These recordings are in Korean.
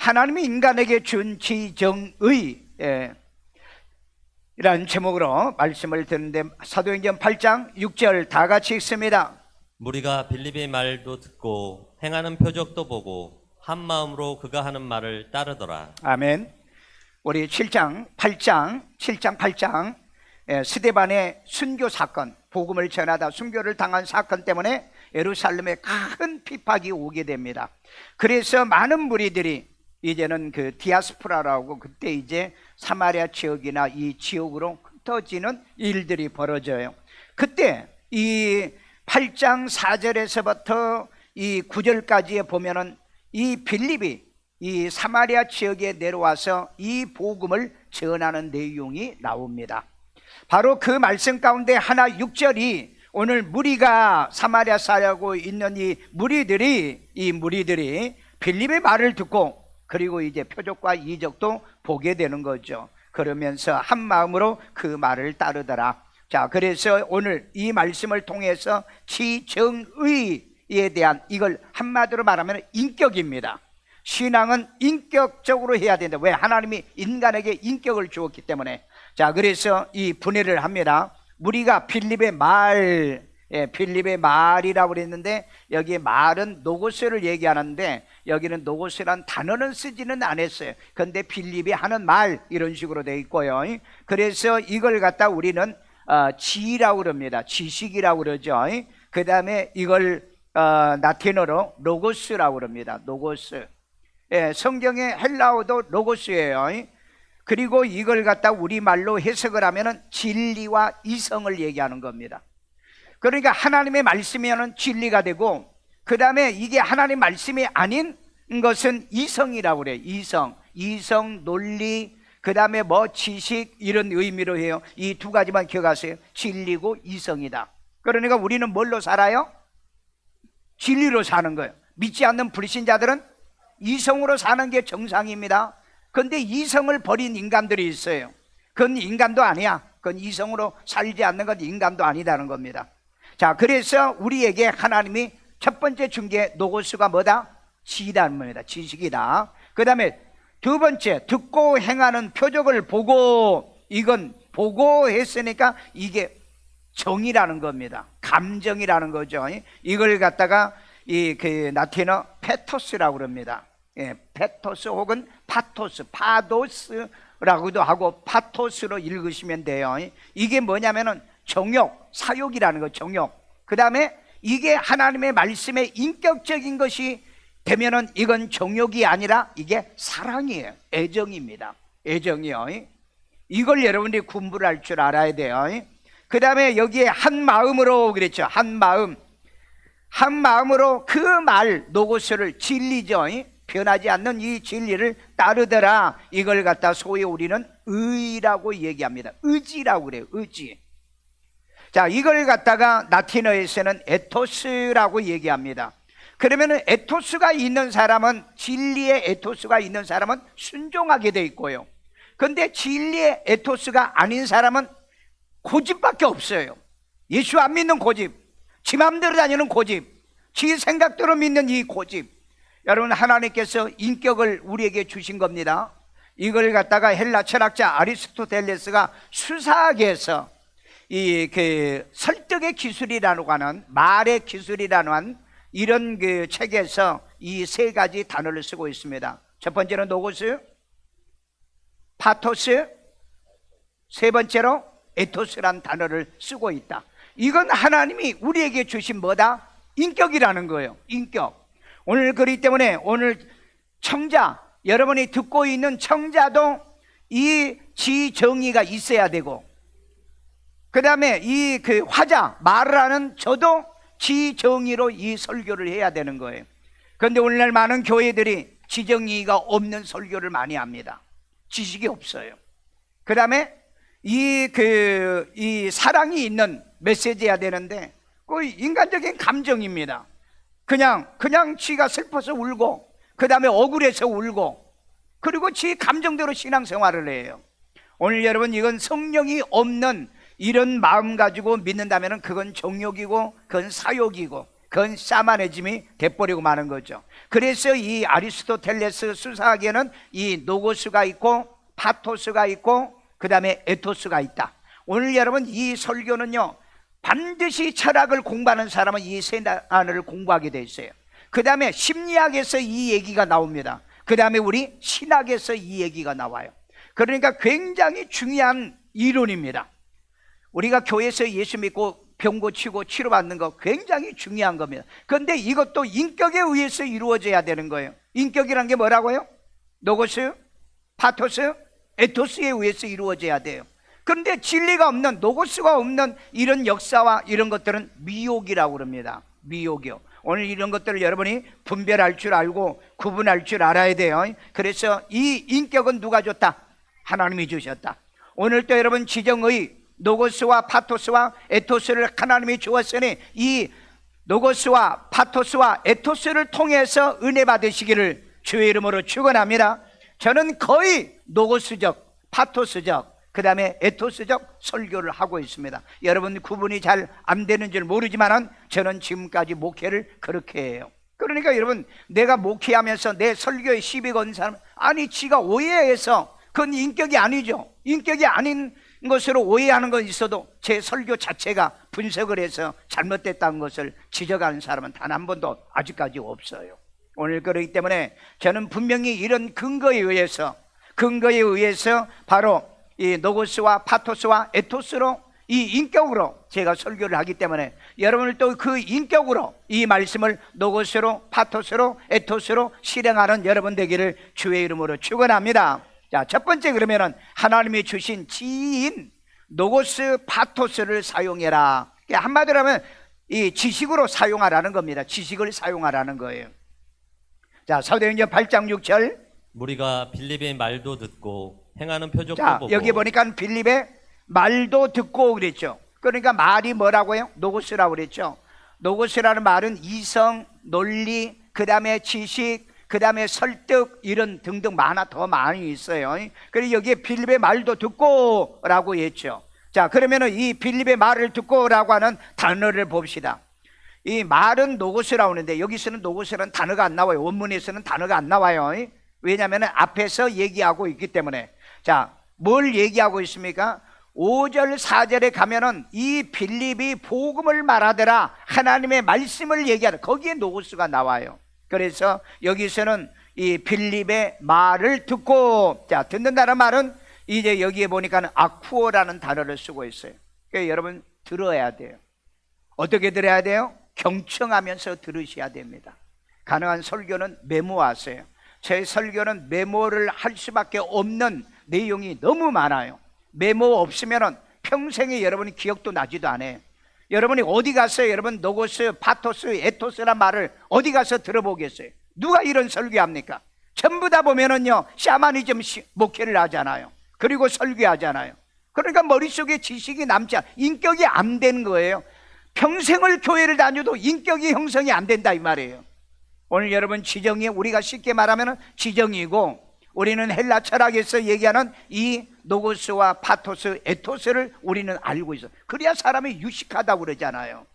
하나님이 인간에게 준 지정의 이라는 제목으로 말씀을 드는데, 사도행전 8장 6절 다 같이 읽습니다. 무리가 빌립의 말도 듣고 행하는 표적도 보고 한 마음으로 그가 하는 말을 따르더라. 아멘. 우리 7장 8장 스데반의 순교 사건, 복음을 전하다 순교를 당한 사건 때문에 예루살렘에 큰 핍박이 오게 됩니다. 그래서 많은 무리들이 이제는 그 디아스포라라고, 그때 이제 사마리아 지역이나 이 지역으로 흩어지는 일들이 벌어져요. 그때 이 8장 4절에서부터 이 9절까지에 보면은 이 빌립이 이 사마리아 지역에 내려와서 이 복음을 전하는 내용이 나옵니다. 바로 그 말씀 가운데 하나 6절이 오늘 무리가 사마리아 살고 있는 이 무리들이 빌립의 말을 듣고 그리고 이제 표적과 이적도 보게 되는 거죠. 그러면서 한 마음으로 그 말을 따르더라. 자, 그래서 오늘 이 말씀을 통해서 지정의에 대한, 이걸 한마디로 말하면 인격입니다. 신앙은 인격적으로 해야 된다. 왜? 하나님이 인간에게 인격을 주었기 때문에. 자, 그래서 이 분해를 합니다. 우리가 빌립의 말, 빌립의 말이라고 그랬는데, 여기 말은 노고스를 얘기하는데 여기는 노고스란 단어는 쓰지는 않았어요. 그런데 빌립이 하는 말, 이런 식으로 되어 있고요. 그래서 이걸 갖다 우리는 지라고 그럽니다. 지식이라고 그러죠. 그 다음에 이걸 라틴어로 로고스라고 그럽니다. 로고스. 성경의 헬라어도 로고스예요. 그리고 이걸 갖다 우리말로 해석을 하면은 진리와 이성을 얘기하는 겁니다. 그러니까 하나님의 말씀이면 진리가 되고, 그 다음에 이게 하나님의 말씀이 아닌 것은 이성이라고 그래요. 이성, 논리, 그 다음에 뭐 지식, 이런 의미로 해요. 이 두 가지만 기억하세요. 진리고 이성이다. 그러니까 우리는 뭘로 살아요? 진리로 사는 거예요. 믿지 않는 불신자들은 이성으로 사는 게 정상입니다. 그런데 이성을 버린 인간들이 있어요. 그건 인간도 아니야. 그건 이성으로 살지 않는 건 인간도 아니다는 겁니다. 자, 그래서 우리에게 하나님이 첫 번째 준 게 노고스가 뭐다? 지다는 겁니다. 지식이다. 그 다음에 두 번째, 듣고 행하는 표적을 보고, 이건 보고 했으니까 이게 정이라는 겁니다. 감정이라는 거죠. 이걸 갖다가 그 라틴어 페토스라고 그럽니다. 페토스 혹은 파토스, 파도스라고도 하고 파토스로 읽으시면 돼요. 이게 뭐냐면은 정욕, 사욕이라는 거, 정욕. 그 다음에 이게 하나님의 말씀에 인격적인 것이 되면은 이건 정욕이 아니라 이게 사랑이에요. 애정입니다. 애정이요. 이걸 여러분들이 공부를 할 줄 알아야 돼요. 그 다음에 여기에 한 마음으로 그랬죠. 한 마음으로 그 말, 노고스를, 진리죠. 변하지 않는 이 진리를 따르더라. 이걸 갖다 소위 우리는 의라고 얘기합니다. 의지라고 그래요. 의지. 자, 이걸 갖다가 라틴어에서는 에토스라고 얘기합니다. 그러면은 에토스가 있는 사람은, 진리의 에토스가 있는 사람은 순종하게 돼 있고요. 그런데 진리의 에토스가 아닌 사람은 고집밖에 없어요. 예수 안 믿는 고집, 지 맘대로 다니는 고집, 지 생각대로 믿는 이 고집. 여러분, 하나님께서 인격을 우리에게 주신 겁니다. 이걸 갖다가 헬라 철학자 아리스토텔레스가 수사하게 해서 이 그 설득의 기술이라고 하는, 말의 기술이라고 하는 이런 그 책에서 이 세 가지 단어를 쓰고 있습니다. 첫 번째는 노고스, 파토스, 세 번째로 에토스란 단어를 쓰고 있다. 이건 하나님이 우리에게 주신 뭐다? 인격이라는 거예요. 인격. 오늘 그렇기 때문에 오늘 청자, 여러분이 듣고 있는 청자도 이 지정의가 있어야 되고, 그 다음에 이 그 화자, 말을 하는 저도 지정의로 이 설교를 해야 되는 거예요. 그런데 오늘날 많은 교회들이 지정의가 없는 설교를 많이 합니다. 지식이 없어요. 그 다음에 이 사랑이 있는 메시지해야 되는데 그 인간적인 감정입니다. 그냥 지가 슬퍼서 울고, 그 다음에 억울해서 울고, 그리고 지 감정대로 신앙생활을 해요. 오늘 여러분, 이건 성령이 없는 이런 마음 가지고 믿는다면 그건 정욕이고 그건 사욕이고 그건 싸만해짐이 돼버리고 마는 거죠. 그래서 이 아리스토텔레스 수사학에는 이 노고스가 있고 파토스가 있고 그 다음에 에토스가 있다. 오늘 여러분 이 설교는요, 반드시 철학을 공부하는 사람은 이 세 단어를 공부하게 돼 있어요. 그 다음에 심리학에서 이 얘기가 나옵니다. 그 다음에 우리 신학에서 이 얘기가 나와요. 그러니까 굉장히 중요한 이론입니다. 우리가 교회에서 예수 믿고 병 고치고 치료받는 거 굉장히 중요한 겁니다. 그런데 이것도 인격에 의해서 이루어져야 되는 거예요. 인격이란 게 뭐라고요? 노고스, 파토스, 에토스에 의해서 이루어져야 돼요. 그런데 진리가 없는, 노고스가 없는 이런 역사와 이런 것들은 미혹이라고 그럽니다. 미혹이요. 오늘 이런 것들을 여러분이 분별할 줄 알고 구분할 줄 알아야 돼요. 그래서 이 인격은 누가 줬다? 하나님이 주셨다. 오늘 또 여러분 지정의 노고스와 파토스와 에토스를 하나님이 주었으니 이 노고스와 파토스와 에토스를 통해서 은혜 받으시기를 주의 이름으로 축원합니다. 저는 거의 노고스적, 파토스적, 그 다음에 에토스적 설교를 하고 있습니다. 여러분 구분이 잘 안 되는 줄 모르지만 저는 지금까지 목회를 그렇게 해요. 그러니까 여러분 내가 목회하면서 내 설교에 시비 건 사람, 아니 지가 오해해서 그건 인격이 아니죠. 인격이 아닌 것으로 오해하는 건 있어도 제 설교 자체가 분석을 해서 잘못됐다는 것을 지적하는 사람은 단 한 번도 아직까지 없어요. 오늘 그렇기 때문에 저는 분명히 이런 근거에 의해서 바로 이 노고스와 파토스와 에토스로 이 인격으로 제가 설교를 하기 때문에 여러분을 또 그 인격으로 이 말씀을 노고스로 파토스로 에토스로 실행하는 여러분 되기를 주의 이름으로 축원합니다. 자, 첫 번째 그러면은 하나님이 주신 지인 노고스 파토스를 사용해라. 한마디로 하면 이 지식으로 사용하라는 겁니다. 지식을 사용하라는 거예요. 자, 사도행전 8장 6절. 무리가 빌립의 말도 듣고 행하는 표적도 자, 보고. 여기 보니까 빌립의 말도 듣고 그랬죠. 그러니까 말이 뭐라고요? 노고스라고 그랬죠. 노고스라는 말은 이성, 논리, 그 다음에 지식, 그 다음에 설득, 이런 등등 더 많이 있어요. 그래서 여기에 빌립의 말도 듣고 라고 했죠. 자, 그러면은 이 빌립의 말을 듣고 라고 하는 단어를 봅시다. 이 말은 노고스라고 하는데 여기서는 노고스라는 단어가 안 나와요. 원문에서는 단어가 안 나와요. 왜냐하면 앞에서 얘기하고 있기 때문에. 자, 뭘 얘기하고 있습니까? 5절 4절에 가면은 이 빌립이 복음을 말하더라, 하나님의 말씀을 얘기하더라, 거기에 노고스가 나와요. 그래서 여기서는 이 빌립의 말을 듣고, 자, 듣는다는 말은 이제 여기에 보니까 아쿠오라는 단어를 쓰고 있어요. 그러니까 여러분 들어야 돼요. 어떻게 들어야 돼요? 경청하면서 들으셔야 됩니다. 가능한 설교는 메모하세요. 제 설교는 메모를 할 수밖에 없는 내용이 너무 많아요. 메모 없으면 평생에 여러분이 기억도 나지도 않아요. 여러분이 어디 가서 여러분 노고스, 파토스, 에토스란 말을 어디 가서 들어보겠어요? 누가 이런 설교합니까? 전부 다 보면은요, 샤머니즘 목회를 하잖아요. 그리고 설교하잖아요. 그러니까 머릿속에 지식이 남지 않아, 인격이 안 되는 거예요. 평생을 교회를 다녀도 인격이 형성이 안 된다 이 말이에요. 오늘 여러분 지정이, 우리가 쉽게 말하면 지정이고, 우리는 헬라 철학에서 얘기하는 이 노고스와 파토스, 에토스를 우리는 알고 있어. 그래야 사람이 유식하다고 그러잖아요.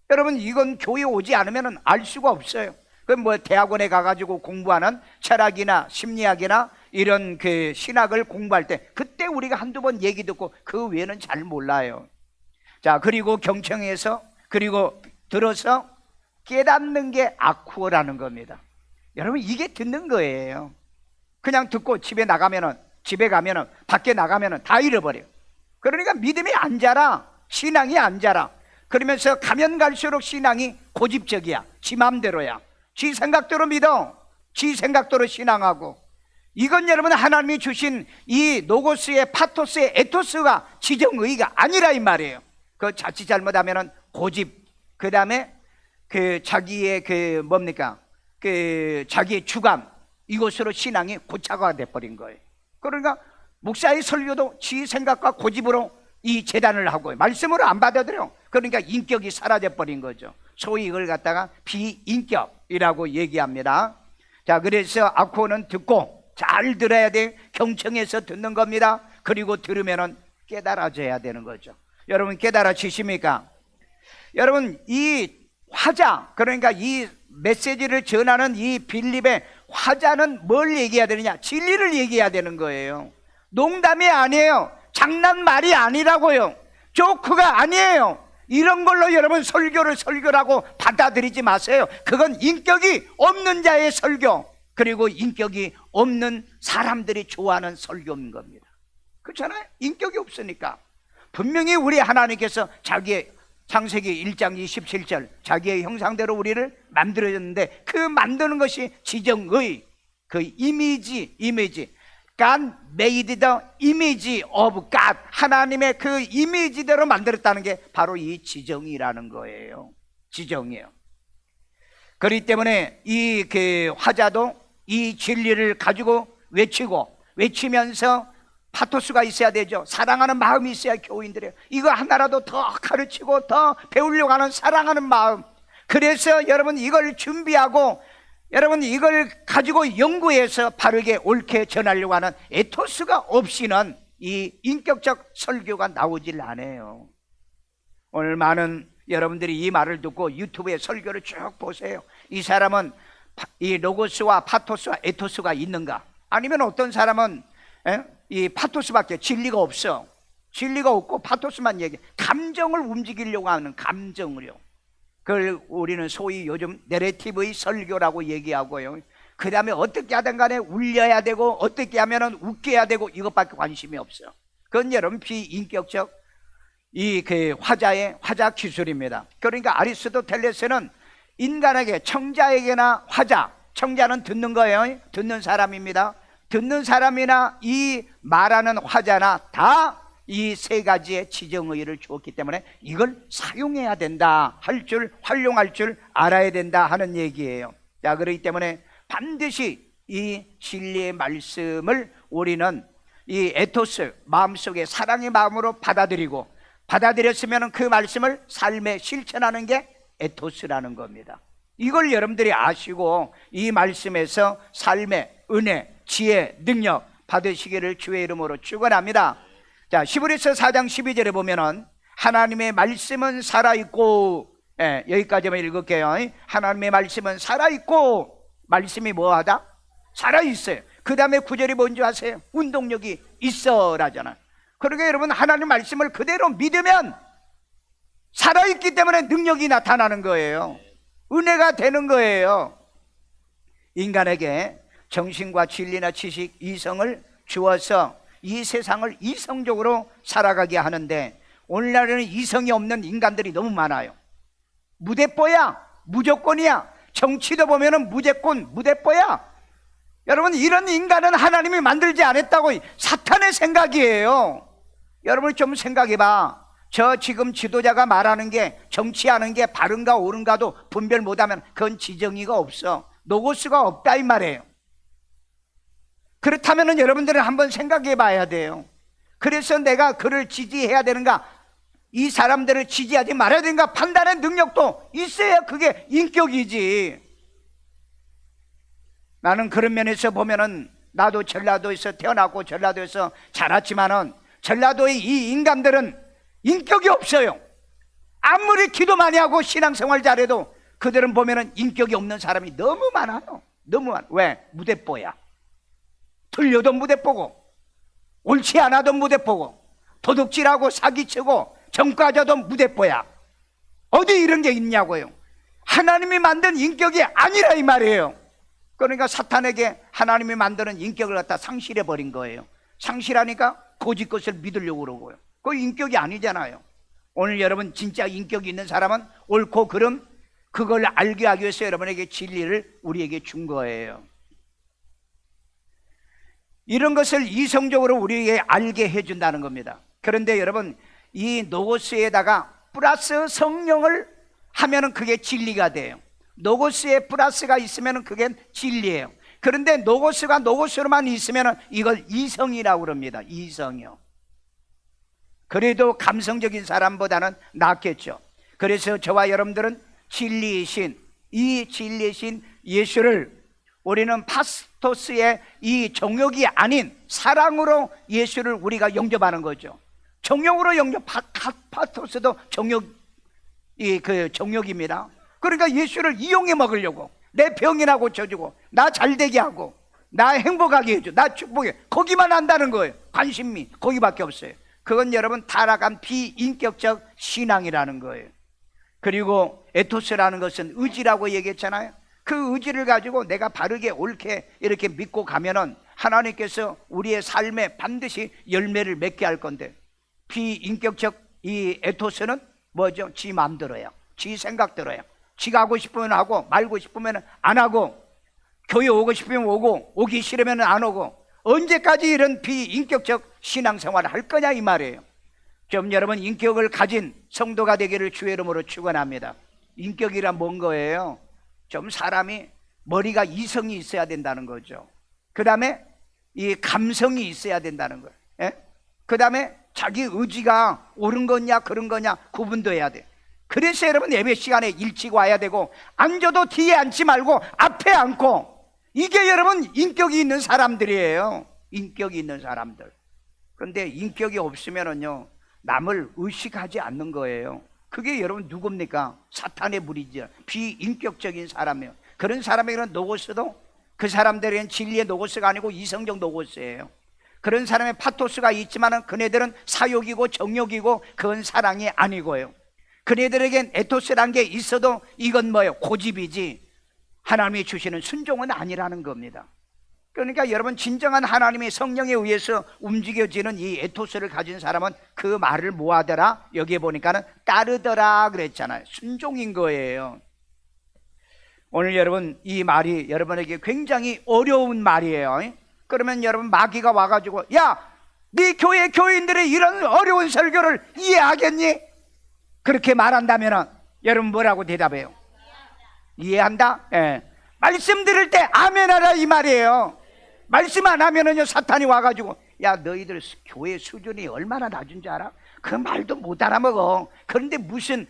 여러분 이건 교회 오지 않으면 알 수가 없어요. 그 뭐 대학원에 가가지고 공부하는 철학이나 심리학이나 이런 그 신학을 공부할 때 그때 우리가 한두 번 얘기 듣고 그 외에는 잘 몰라요. 자, 그리고 경청해서, 그리고 들어서 깨닫는 게 아쿠어라는 겁니다. 여러분 이게 듣는 거예요. 그냥 듣고 집에 가면은 밖에 나가면은 다 잃어버려요. 그러니까 믿음이 안 자라, 신앙이 안 자라. 그러면서 가면 갈수록 신앙이 고집적이야. 지 맘대로야. 지 생각대로 믿어. 지 생각대로 신앙하고. 이건 여러분 하나님이 주신 이 노고스의 파토스의 에토스가 지정의가 아니라 이 말이에요. 그 자칫 잘못하면은 고집, 그 다음에 그 자기의 자기의 주관, 이것으로 신앙이 고착화가 돼버린 거예요. 그러니까 목사의 설교도 지 생각과 고집으로 이 재단을 하고 말씀으로 안 받아들여. 그러니까 인격이 사라져버린 거죠. 소위 이걸 갖다가 비인격이라고 얘기합니다. 자, 그래서 아코는 듣고 잘 들어야 돼. 경청해서 듣는 겁니다. 그리고 들으면은 깨달아져야 되는 거죠. 여러분 깨달아지십니까? 여러분 이 화자, 그러니까 이 메시지를 전하는 이 빌립의 화자는 뭘 얘기해야 되느냐? 진리를 얘기해야 되는 거예요. 농담이 아니에요. 장난말이 아니라고요. 조크가 아니에요. 이런 걸로 여러분 설교라고 받아들이지 마세요. 그건 인격이 없는 자의 설교, 그리고 인격이 없는 사람들이 좋아하는 설교인 겁니다. 그렇잖아요? 인격이 없으니까. 분명히 우리 하나님께서 자기의 창세기 1장 27절 자기의 형상대로 우리를 만들어줬는데, 그 만드는 것이 지정의, 그 이미지 God made the image of God, 하나님의 그 이미지대로 만들었다는 게 바로 이 지정이라는 거예요. 지정이에요. 그렇기 때문에 이 그 화자도 이 진리를 가지고 외치면서 파토스가 있어야 되죠. 사랑하는 마음이 있어야 교인들이에요. 이거 하나라도 더 가르치고 더 배우려고 하는 사랑하는 마음. 그래서 여러분 이걸 준비하고 여러분 이걸 가지고 연구해서 바르게 옳게 전하려고 하는 에토스가 없이는 이 인격적 설교가 나오질 않아요. 오늘 많은 여러분들이 이 말을 듣고 유튜브에 설교를 쭉 보세요. 이 사람은 이 로고스와 파토스와 에토스가 있는가? 아니면 어떤 사람은 이 파토스밖에 진리가 없어. 진리가 없고 파토스만 얘기해. 감정을 움직이려고 하는 감정을요. 그걸 우리는 소위 요즘 내러티브의 설교라고 얘기하고요. 그 다음에 어떻게 하든 간에 울려야 되고 어떻게 하면 웃겨야 되고 이것밖에 관심이 없어요. 그건 여러분 비인격적 이 그 화자 기술입니다. 그러니까 아리스토텔레스는 인간에게, 청자에게나 청자는 듣는 거예요. 듣는 사람입니다. 듣는 사람이나 이 말하는 화자나 다 이 세 가지의 지정의를 주었기 때문에 이걸 사용해야 된다, 활용할 줄 알아야 된다 하는 얘기예요. 자, 그렇기 때문에 반드시 이 진리의 말씀을 우리는 이 에토스, 마음속에 사랑의 마음으로 받아들였으면 그 말씀을 삶에 실천하는 게 에토스라는 겁니다. 이걸 여러분들이 아시고 이 말씀에서 삶의 은혜, 지혜, 능력 받으시기를 주의 이름으로 축원합니다. 자, 히브리서 4장 12절에 보면은 하나님의 말씀은 살아있고, 여기까지만 읽을게요. 하나님의 말씀은 살아있고, 말씀이 뭐하다? 살아있어요. 그 다음에 9절이 뭔지 아세요? 운동력이 있어라잖아요. 그러니까 여러분 하나님 말씀을 그대로 믿으면 살아있기 때문에 능력이 나타나는 거예요. 은혜가 되는 거예요. 인간에게 정신과 진리나 지식, 이성을 주어서 이 세상을 이성적으로 살아가게 하는데, 오늘날에는 이성이 없는 인간들이 너무 많아요. 무대뽀야, 무조건이야. 정치도 보면은 무조건, 무대뽀야. 여러분 이런 인간은 하나님이 만들지 않았다고 사탄의 생각이에요. 여러분 좀 생각해봐. 저 지금 지도자가 말하는 게, 정치하는 게 바른가 옳은가도 분별 못하면 그건 지정의가 없어. 노고스가 없다 이 말이에요. 그렇다면 여러분들은 한번 생각해 봐야 돼요. 그래서 내가 그를 지지해야 되는가, 이 사람들을 지지하지 말아야 되는가 판단의 능력도 있어야 그게 인격이지. 나는 그런 면에서 보면은 나도 전라도에서 태어났고 전라도에서 자랐지만은 전라도의 이 인간들은 인격이 없어요. 아무리 기도 많이 하고 신앙생활 잘해도 그들은 보면은 인격이 없는 사람이 너무 많아요. 너무 많아. 왜? 무대뽀야. 틀려도 무대뽀고, 옳지 않아도 무대뽀고, 도둑질하고 사기치고 정과자도 무대뽀야. 어디 이런 게 있냐고요. 하나님이 만든 인격이 아니라 이 말이에요. 그러니까 사탄에게 하나님이 만드는 인격을 갖다 상실해 버린 거예요. 상실하니까 거짓 것을 믿으려고 그러고요. 그 인격이 아니잖아요. 오늘 여러분 진짜 인격이 있는 사람은 옳고 그름, 그걸 알게 하기 위해서 여러분에게 진리를 우리에게 준 거예요. 이런 것을 이성적으로 우리에게 알게 해준다는 겁니다. 그런데 여러분 이 노고스에다가 플러스 성령을 하면은 그게 진리가 돼요. 노고스에 플러스가 있으면은 그게 진리예요. 그런데 노고스가 노고스로만 있으면은 이걸 이성이라고 그럽니다. 이성이요. 그래도 감성적인 사람보다는 낫겠죠. 그래서 저와 여러분들은 진리의 신, 이 진리의 신 예수를 우리는 파스토스의 이 정욕이 아닌 사랑으로 예수를 우리가 영접하는 거죠. 정욕으로 파스토스도 정욕, 그 정욕입니다. 그러니까 예수를 이용해 먹으려고 내 병이나 고쳐주고 나 잘되게 하고 나 행복하게 해줘, 나 축복해, 거기만 한다는 거예요. 관심이 거기밖에 없어요. 그건 여러분 타락한 비인격적 신앙이라는 거예요. 그리고 에토스라는 것은 의지라고 얘기했잖아요. 그 의지를 가지고 내가 바르게 옳게 이렇게 믿고 가면은 하나님께서 우리의 삶에 반드시 열매를 맺게 할 건데, 비인격적 이 에토스는 뭐죠? 지 마음대로요, 지 생각대로요. 지가 하고 싶으면 하고 말고 싶으면 안 하고, 교회 오고 싶으면 오고 오기 싫으면 안 오고, 언제까지 이런 비인격적 신앙생활을 할 거냐 이 말이에요. 좀 여러분 인격을 가진 성도가 되기를 주의 이름으로 축원합니다. 인격이란 뭔 거예요? 좀 사람이 머리가 이성이 있어야 된다는 거죠. 그 다음에 이 감성이 있어야 된다는 거예요. 예? 그 다음에 자기 의지가 옳은 거냐 그런 거냐 구분도 해야 돼. 그래서 여러분 예배 시간에 일찍 와야 되고, 앉아도 뒤에 앉지 말고 앞에 앉고, 이게 여러분 인격이 있는 사람들이에요. 인격이 있는 사람들. 그런데 인격이 없으면은요 남을 의식하지 않는 거예요. 그게 여러분 누굽니까? 사탄의 무리죠. 비인격적인 사람이에요. 그런 사람에게는 노고스도 그 사람들에게는 진리의 노고스가 아니고 이성적 노고스예요. 그런 사람의 파토스가 있지만은 그네들은 사욕이고 정욕이고 그건 사랑이 아니고요. 그네들에겐 에토스란 게 있어도 이건 뭐예요? 고집이지 하나님이 주시는 순종은 아니라는 겁니다. 그러니까 여러분 진정한 하나님의 성령에 의해서 움직여지는 이 에토스를 가진 사람은 그 말을 뭐 하더라? 여기에 보니까는 따르더라 그랬잖아요. 순종인 거예요. 오늘 여러분 이 말이 여러분에게 굉장히 어려운 말이에요. 그러면 여러분 마귀가 와가지고 야, 네 교회 교인들의 이런 어려운 설교를 이해하겠니? 그렇게 말한다면 여러분 뭐라고 대답해요? 이해한다? 예. 말씀 들을 때 아멘 하라 이 말이에요. 말씀 안 하면은요 사탄이 와가지고 야, 너희들 교회 수준이 얼마나 낮은 줄 알아? 그 말도 못 알아먹어. 그런데 무슨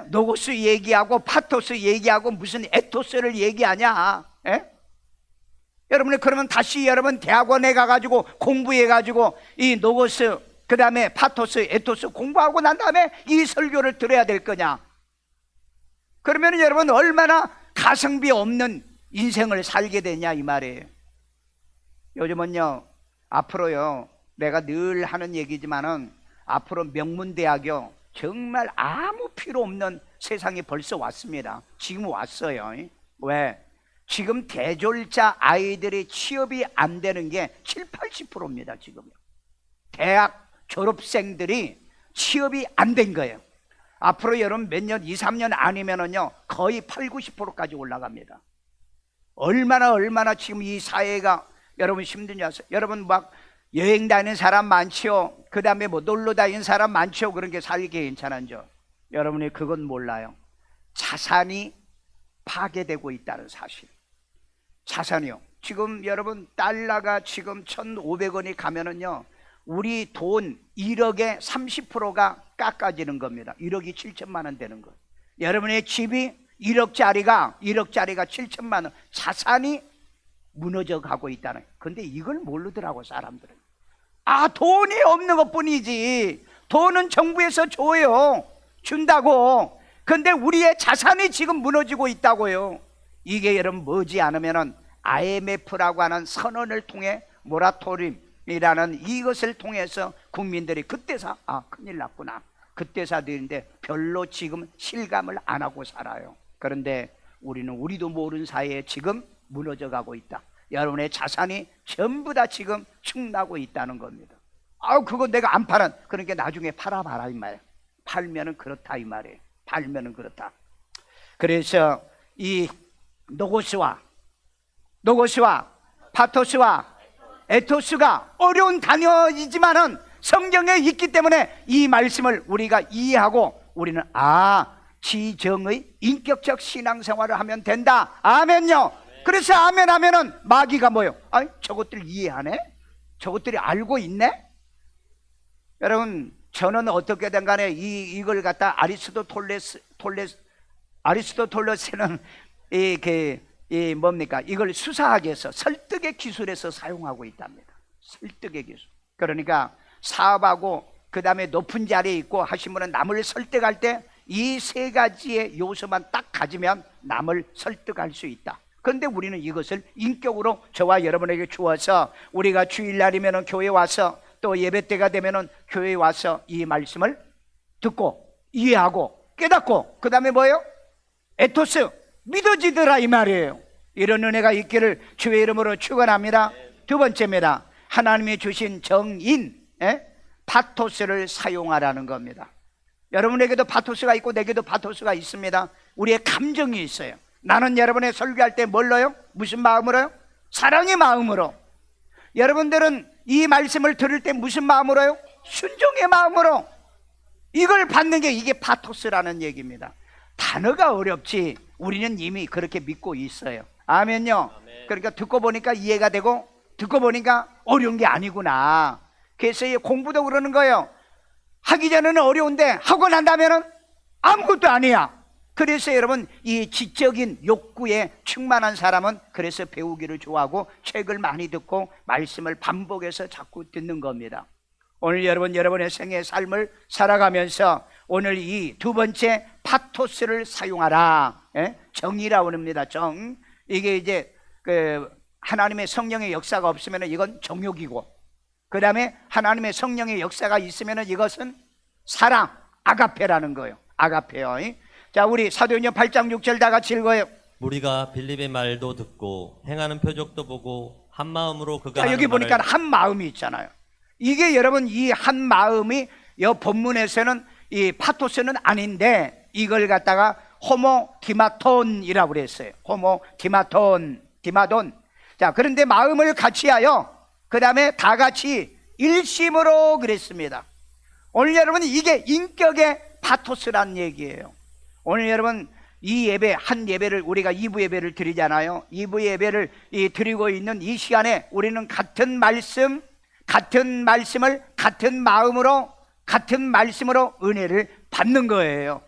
노고스 얘기하고 파토스 얘기하고 무슨 에토스를 얘기하냐? 여러분 그러면 다시 여러분 대학원에 가가지고 공부해가지고 이 노고스 그 다음에 파토스 에토스 공부하고 난 다음에 이 설교를 들어야 될 거냐? 그러면 여러분 얼마나 가성비 없는 인생을 살게 되냐 이 말이에요. 요즘은요 앞으로요 내가 늘 하는 얘기지만은 앞으로 명문대학이요 정말 아무 필요 없는 세상이 벌써 왔습니다. 지금 왔어요. 왜? 지금 대졸자 아이들의 취업이 안 되는 게 70~80%입니다 지금요. 대학 졸업생들이 취업이 안 된 거예요. 앞으로 여러분 몇 년, 2~3년 아니면은요 거의 80~90%까지 올라갑니다. 얼마나 지금 이 사회가 여러분 힘드냐. 여러분 막 여행 다니는 사람 많지요. 그 다음에 뭐 놀러 다니는 사람 많지요. 그런 게 살기 괜찮은죠. 여러분이 그건 몰라요. 자산이 파괴되고 있다는 사실. 자산이요. 지금 여러분 달러가 지금 1,500원이 가면은요 우리 돈 1억의 30%가 깎아지는 겁니다. 1억이 7천만 원 되는 거. 여러분의 집이 1억짜리가 7천만 원, 자산이 무너져 가고 있다는. 근데 이걸 모르더라고 사람들은. 아, 돈이 없는 것 뿐이지. 돈은 정부에서 줘요. 준다고. 근데 우리의 자산이 지금 무너지고 있다고요. 이게 여러분 뭐지 않으면은 IMF라고 하는 선언을 통해 모라토리움이라는 이것을 통해서 국민들이 그때서 아, 큰일 났구나. 그때서 되는데 별로 지금 실감을 안 하고 살아요. 그런데 우리는 우리도 모르는 사이에 지금 무너져 가고 있다. 여러분의 자산이 전부 다 지금 축나고 있다는 겁니다. 아, 그거 내가 안 팔은, 그러니까 나중에 팔아봐라 이 말이에요. 팔면은 그렇다 이 말이에요. 팔면은 그렇다. 그래서 이 노고스와 파토스와 에토스가 어려운 단어이지만은 성경에 있기 때문에 이 말씀을 우리가 이해하고 우리는 지정의 인격적 신앙생활을 하면 된다. 아멘요. 그래서 아멘 하면은 마귀가 뭐요? 아니, 저것들 이해하네? 저것들이 알고 있네? 여러분, 저는 어떻게든 간에 이걸 갖다 아리스토텔레스는 뭡니까? 이걸 수사하기 위해서 설득의 기술에서 사용하고 있답니다. 설득의 기술. 그러니까 사업하고 그 다음에 높은 자리에 있고 하신 분은 남을 설득할 때 이 세 가지의 요소만 딱 가지면 남을 설득할 수 있다. 그런데 우리는 이것을 인격으로 저와 여러분에게 주어서 우리가 주일날이면 교회 와서 또 예배 때가 되면 교회에 와서 이 말씀을 듣고 이해하고 깨닫고 그 다음에 뭐예요? 에토스, 믿어지더라 이 말이에요. 이런 은혜가 있기를 주의 이름으로 축원합니다. 두 번째입니다. 하나님이 주신 정인 파토스를 사용하라는 겁니다. 여러분에게도 파토스가 있고 내게도 파토스가 있습니다. 우리의 감정이 있어요. 나는 여러분의 설교할 때 뭘로요? 무슨 마음으로요? 사랑의 마음으로. 여러분들은 이 말씀을 들을 때 무슨 마음으로요? 순종의 마음으로. 이걸 받는 게 이게 파토스라는 얘기입니다. 단어가 어렵지 우리는 이미 그렇게 믿고 있어요. 아멘요. 그러니까 듣고 보니까 이해가 되고 듣고 보니까 어려운 게 아니구나. 그래서 공부도 그러는 거예요. 하기 전에는 어려운데 하고 난다면은 아무것도 아니야. 그래서 여러분 이 지적인 욕구에 충만한 사람은 그래서 배우기를 좋아하고 책을 많이 듣고 말씀을 반복해서 자꾸 듣는 겁니다. 오늘 여러분의 생의 삶을 살아가면서 오늘 이 두 번째 파토스를 사용하라. 정이라고 합니다. 정. 이게 이제 하나님의 성령의 역사가 없으면 이건 정욕이고, 그 다음에 하나님의 성령의 역사가 있으면 이것은 사랑, 아가페라는 거예요. 아가페요. 자, 우리 사도행전 8장 6절 다 같이 읽어요. 우리가 빌립의 말도 듣고 행하는 표적도 보고 한 마음으로 그가 자, 하는 여기 보니까 말을 한 마음이 있잖아요. 이게 여러분 이 한 마음이 이 본문에서는 이 파토스는 아닌데 이걸 갖다가 호모티마톤이라고 그랬어요. 호모티마톤, 디마돈. 자, 그런데 마음을 같이하여 그 다음에 다 같이 일심으로 그랬습니다. 오늘 여러분 이게 인격의 파토스란 얘기예요. 오늘 여러분 이 예배, 한 예배를 우리가 2부 예배를 드리잖아요. 2부 예배를 드리고 있는 이 시간에 우리는 같은 말씀을 같은 마음으로 같은 말씀으로 은혜를 받는 거예요.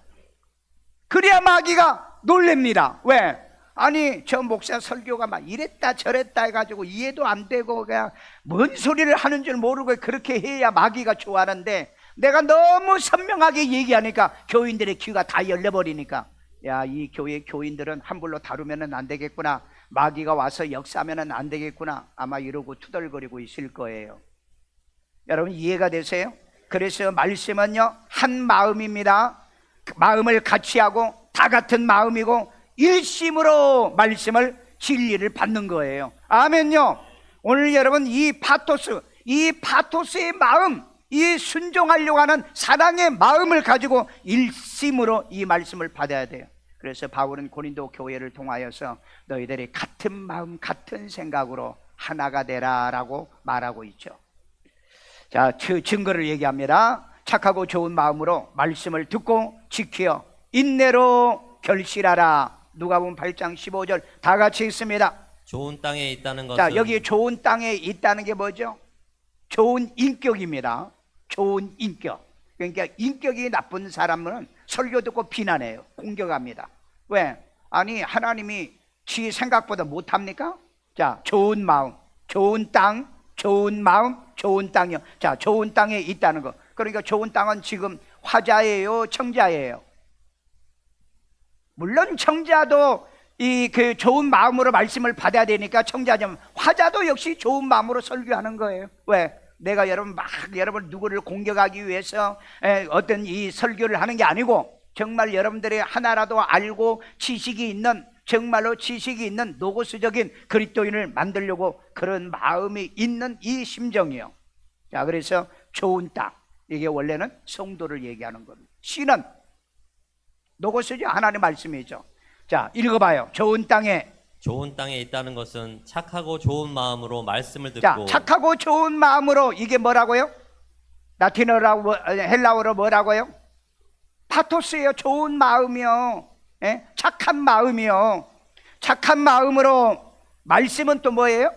그래야 마귀가 놀랍니다. 왜? 아니 저 목사 설교가 막 이랬다 저랬다 해가지고 이해도 안 되고 그냥 뭔 소리를 하는 줄 모르고 그렇게 해야 마귀가 좋아하는데, 내가 너무 선명하게 얘기하니까 교인들의 귀가 다 열려버리니까 야, 이 교회 교인들은 함부로 다루면 안 되겠구나, 마귀가 와서 역사하면 안 되겠구나, 아마 이러고 투덜거리고 있을 거예요. 여러분 이해가 되세요? 그래서 말씀은요 한 마음입니다. 마음을 같이 하고 다 같은 마음이고 일심으로 말씀을 진리를 받는 거예요. 아멘요. 오늘 여러분 이 파토스의 마음, 이 순종하려고 하는 사랑의 마음을 가지고 일심으로 이 말씀을 받아야 돼요. 그래서 바울은 고린도 교회를 통하여서 너희들이 같은 마음 같은 생각으로 하나가 되라라고 말하고 있죠. 자, 증거를 얘기합니다. 착하고 좋은 마음으로 말씀을 듣고 지켜 인내로 결실하라. 누가복음 8장 15절 다 같이 읽습니다. 좋은 땅에 있다는 것은, 자, 여기 좋은 땅에 있다는 게 뭐죠? 좋은 인격입니다. 좋은 인격. 그러니까 인격이 나쁜 사람은 설교 듣고 비난해요. 공격합니다. 왜? 아니 하나님이 지 생각보다 못합니까? 자, 좋은 마음, 좋은 땅, 좋은 마음, 좋은 땅이요. 자, 좋은 땅에 있다는 거. 그러니까 좋은 땅은 지금 화자예요, 청자예요? 물론 청자도 그 좋은 마음으로 말씀을 받아야 되니까 청자죠. 화자도 역시 좋은 마음으로 설교하는 거예요. 왜? 내가 여러분 누구를 공격하기 위해서 어떤 이 설교를 하는 게 아니고, 정말 여러분들이 하나라도 알고 지식이 있는, 정말로 지식이 있는 노고스적인 그리스도인을 만들려고 그런 마음이 있는 이 심정이요. 자, 그래서 좋은 땅, 이게 원래는 성도를 얘기하는 겁니다. 씨는 노고스죠. 하나님의 말씀이죠. 자, 읽어봐요. 좋은 땅에 있다는 것은 착하고 좋은 마음으로 말씀을 듣고. 자, 착하고 좋은 마음으로, 이게 뭐라고요? 라틴어라고 헬라어로 뭐라고요? 파토스예요. 좋은 마음이요. 착한 마음이요. 착한 마음으로 말씀은 또 뭐예요?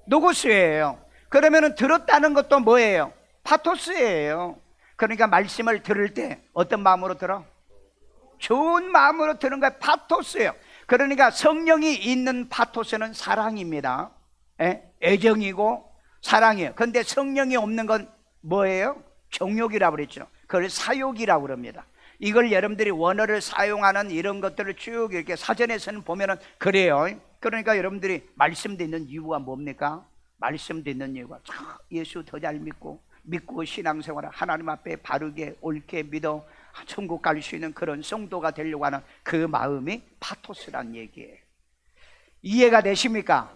노고스예요. 그러면은 들었다는 것도 뭐예요? 파토스예요. 그러니까 말씀을 들을 때 어떤 마음으로 들어? 좋은 마음으로 들은 거예요. 파토스예요. 그러니까 성령이 있는 파토스는 사랑입니다. 애정이고 사랑이에요. 그런데 성령이 없는 건 뭐예요? 정욕이라고 그랬죠. 그걸 사욕이라고 그럽니다. 이걸 여러분들이 원어를 사용하는 이런 것들을 쭉 이렇게 사전에서는 보면은 그래요. 그러니까 여러분들이 말씀 듣는 이유가 뭡니까? 말씀 듣는 이유가 예수 더 잘 믿고 신앙생활을 하나님 앞에 바르게 옳게 믿어 천국 갈 수 있는 그런 성도가 되려고 하는 그 마음이 파토스란 얘기예요. 이해가 되십니까?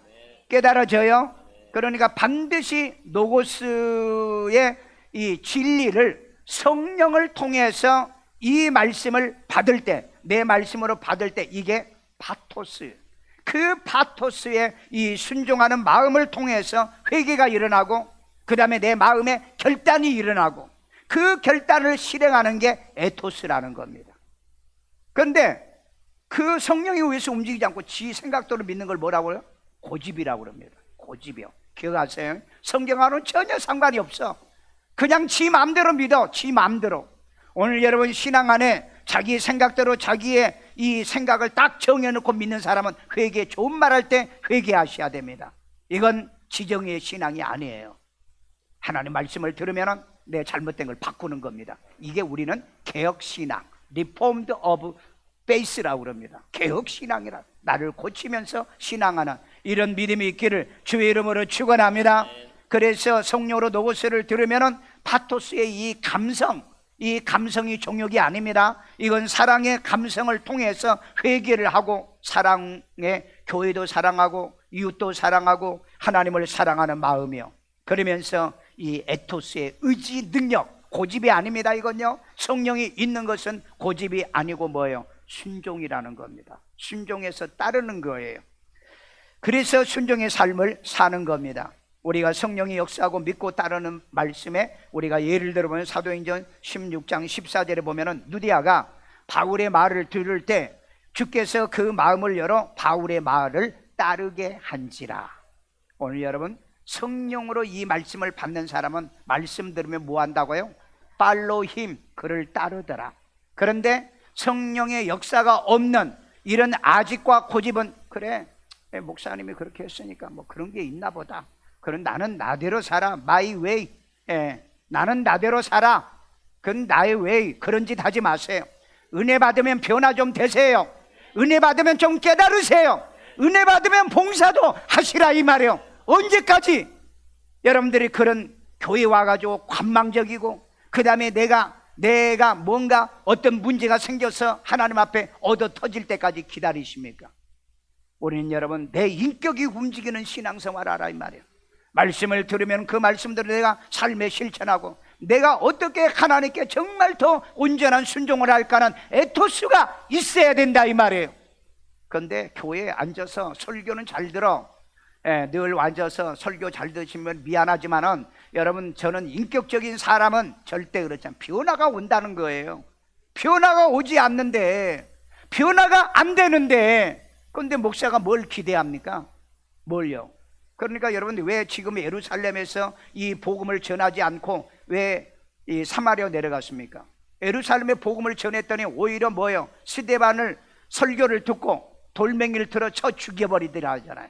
깨달아져요? 그러니까 반드시 노고스의 이 진리를 성령을 통해서 이 말씀을 받을 때, 내 말씀으로 받을 때 이게 파토스, 그 파토스의 이 순종하는 마음을 통해서 회개가 일어나고 그 다음에 내 마음에 결단이 일어나고 그 결단을 실행하는 게 에토스라는 겁니다. 그런데 그 성령에 의해서 움직이지 않고 지 생각대로 믿는 걸 뭐라고요? 고집이라고 그럽니다. 고집이요. 기억하세요? 성경하고는 전혀 상관이 없어. 그냥 지 마음대로 믿어. 지 마음대로. 오늘 여러분 신앙 안에 자기 생각대로 자기의 이 생각을 딱 정해놓고 믿는 사람은 회개, 좋은 말 할 때 회개하셔야 됩니다. 이건 지정의 신앙이 아니에요. 하나님 말씀을 들으면 내 잘못된 걸 바꾸는 겁니다. 이게 우리는 개혁신앙, Reformed of Faith라고 그럽니다. 개혁신앙이라, 나를 고치면서 신앙하는 이런 믿음이 있기를 주의 이름으로 축원합니다. 그래서 성령으로 노고스를 들으면 파토스의 이 감성이 종욕이 아닙니다. 이건 사랑의 감성을 통해서 회개를 하고 사랑의 교회도 사랑하고 이웃도 사랑하고 하나님을 사랑하는 마음이요. 그러면서 이 에토스의 의지 능력, 고집이 아닙니다. 이건요, 성령이 있는 것은 고집이 아니고 뭐예요? 순종이라는 겁니다. 순종해서 따르는 거예요. 그래서 순종의 삶을 사는 겁니다. 우리가 성령이 역사하고 믿고 따르는 말씀에 우리가 예를 들어보면 사도행전 16장 14절에 보면은 누디아가 바울의 말을 들을 때 주께서 그 마음을 열어 바울의 말을 따르게 한지라. 오늘 여러분 성령으로 이 말씀을 받는 사람은 말씀 들으면 뭐 한다고요? Follow him, 그를 따르더라. 그런데 성령의 역사가 없는 이런 아직과 고집은 그래, 목사님이 그렇게 했으니까 뭐 그런 게 있나 보다. 그럼 나는 나대로 살아. My way. 나는 나대로 살아. 그건 나의 way. 그런 짓 하지 마세요. 은혜 받으면 변화 좀 되세요. 은혜 받으면 좀 깨달으세요. 은혜 받으면 봉사도 하시라 이 말이에요. 언제까지 여러분들이 그런 교회 와가지고 관망적이고 그 다음에 내가 뭔가 어떤 문제가 생겨서 하나님 앞에 얻어 터질 때까지 기다리십니까? 우리는 여러분 내 인격이 움직이는 신앙생활 하라 이 말이에요. 말씀을 들으면 그 말씀대로 내가 삶에 실천하고 내가 어떻게 하나님께 정말 더 온전한 순종을 할까는 에토스가 있어야 된다 이 말이에요. 그런데 교회에 앉아서 설교는 잘 들어, 늘 앉아서 설교 잘 듣시면 미안하지만은 여러분 저는 인격적인 사람은 절대 그렇지 않아요. 변화가 온다는 거예요. 변화가 오지 않는데, 변화가 안 되는데, 그런데 목사가 뭘 기대합니까? 뭘요? 그러니까 여러분 왜 지금 예루살렘에서 이 복음을 전하지 않고 왜 이 사마리아 내려갔습니까? 예루살렘에 복음을 전했더니 오히려 뭐예요? 스데반을 설교를 듣고 돌멩이를 들어 쳐 죽여버리더라 하잖아요.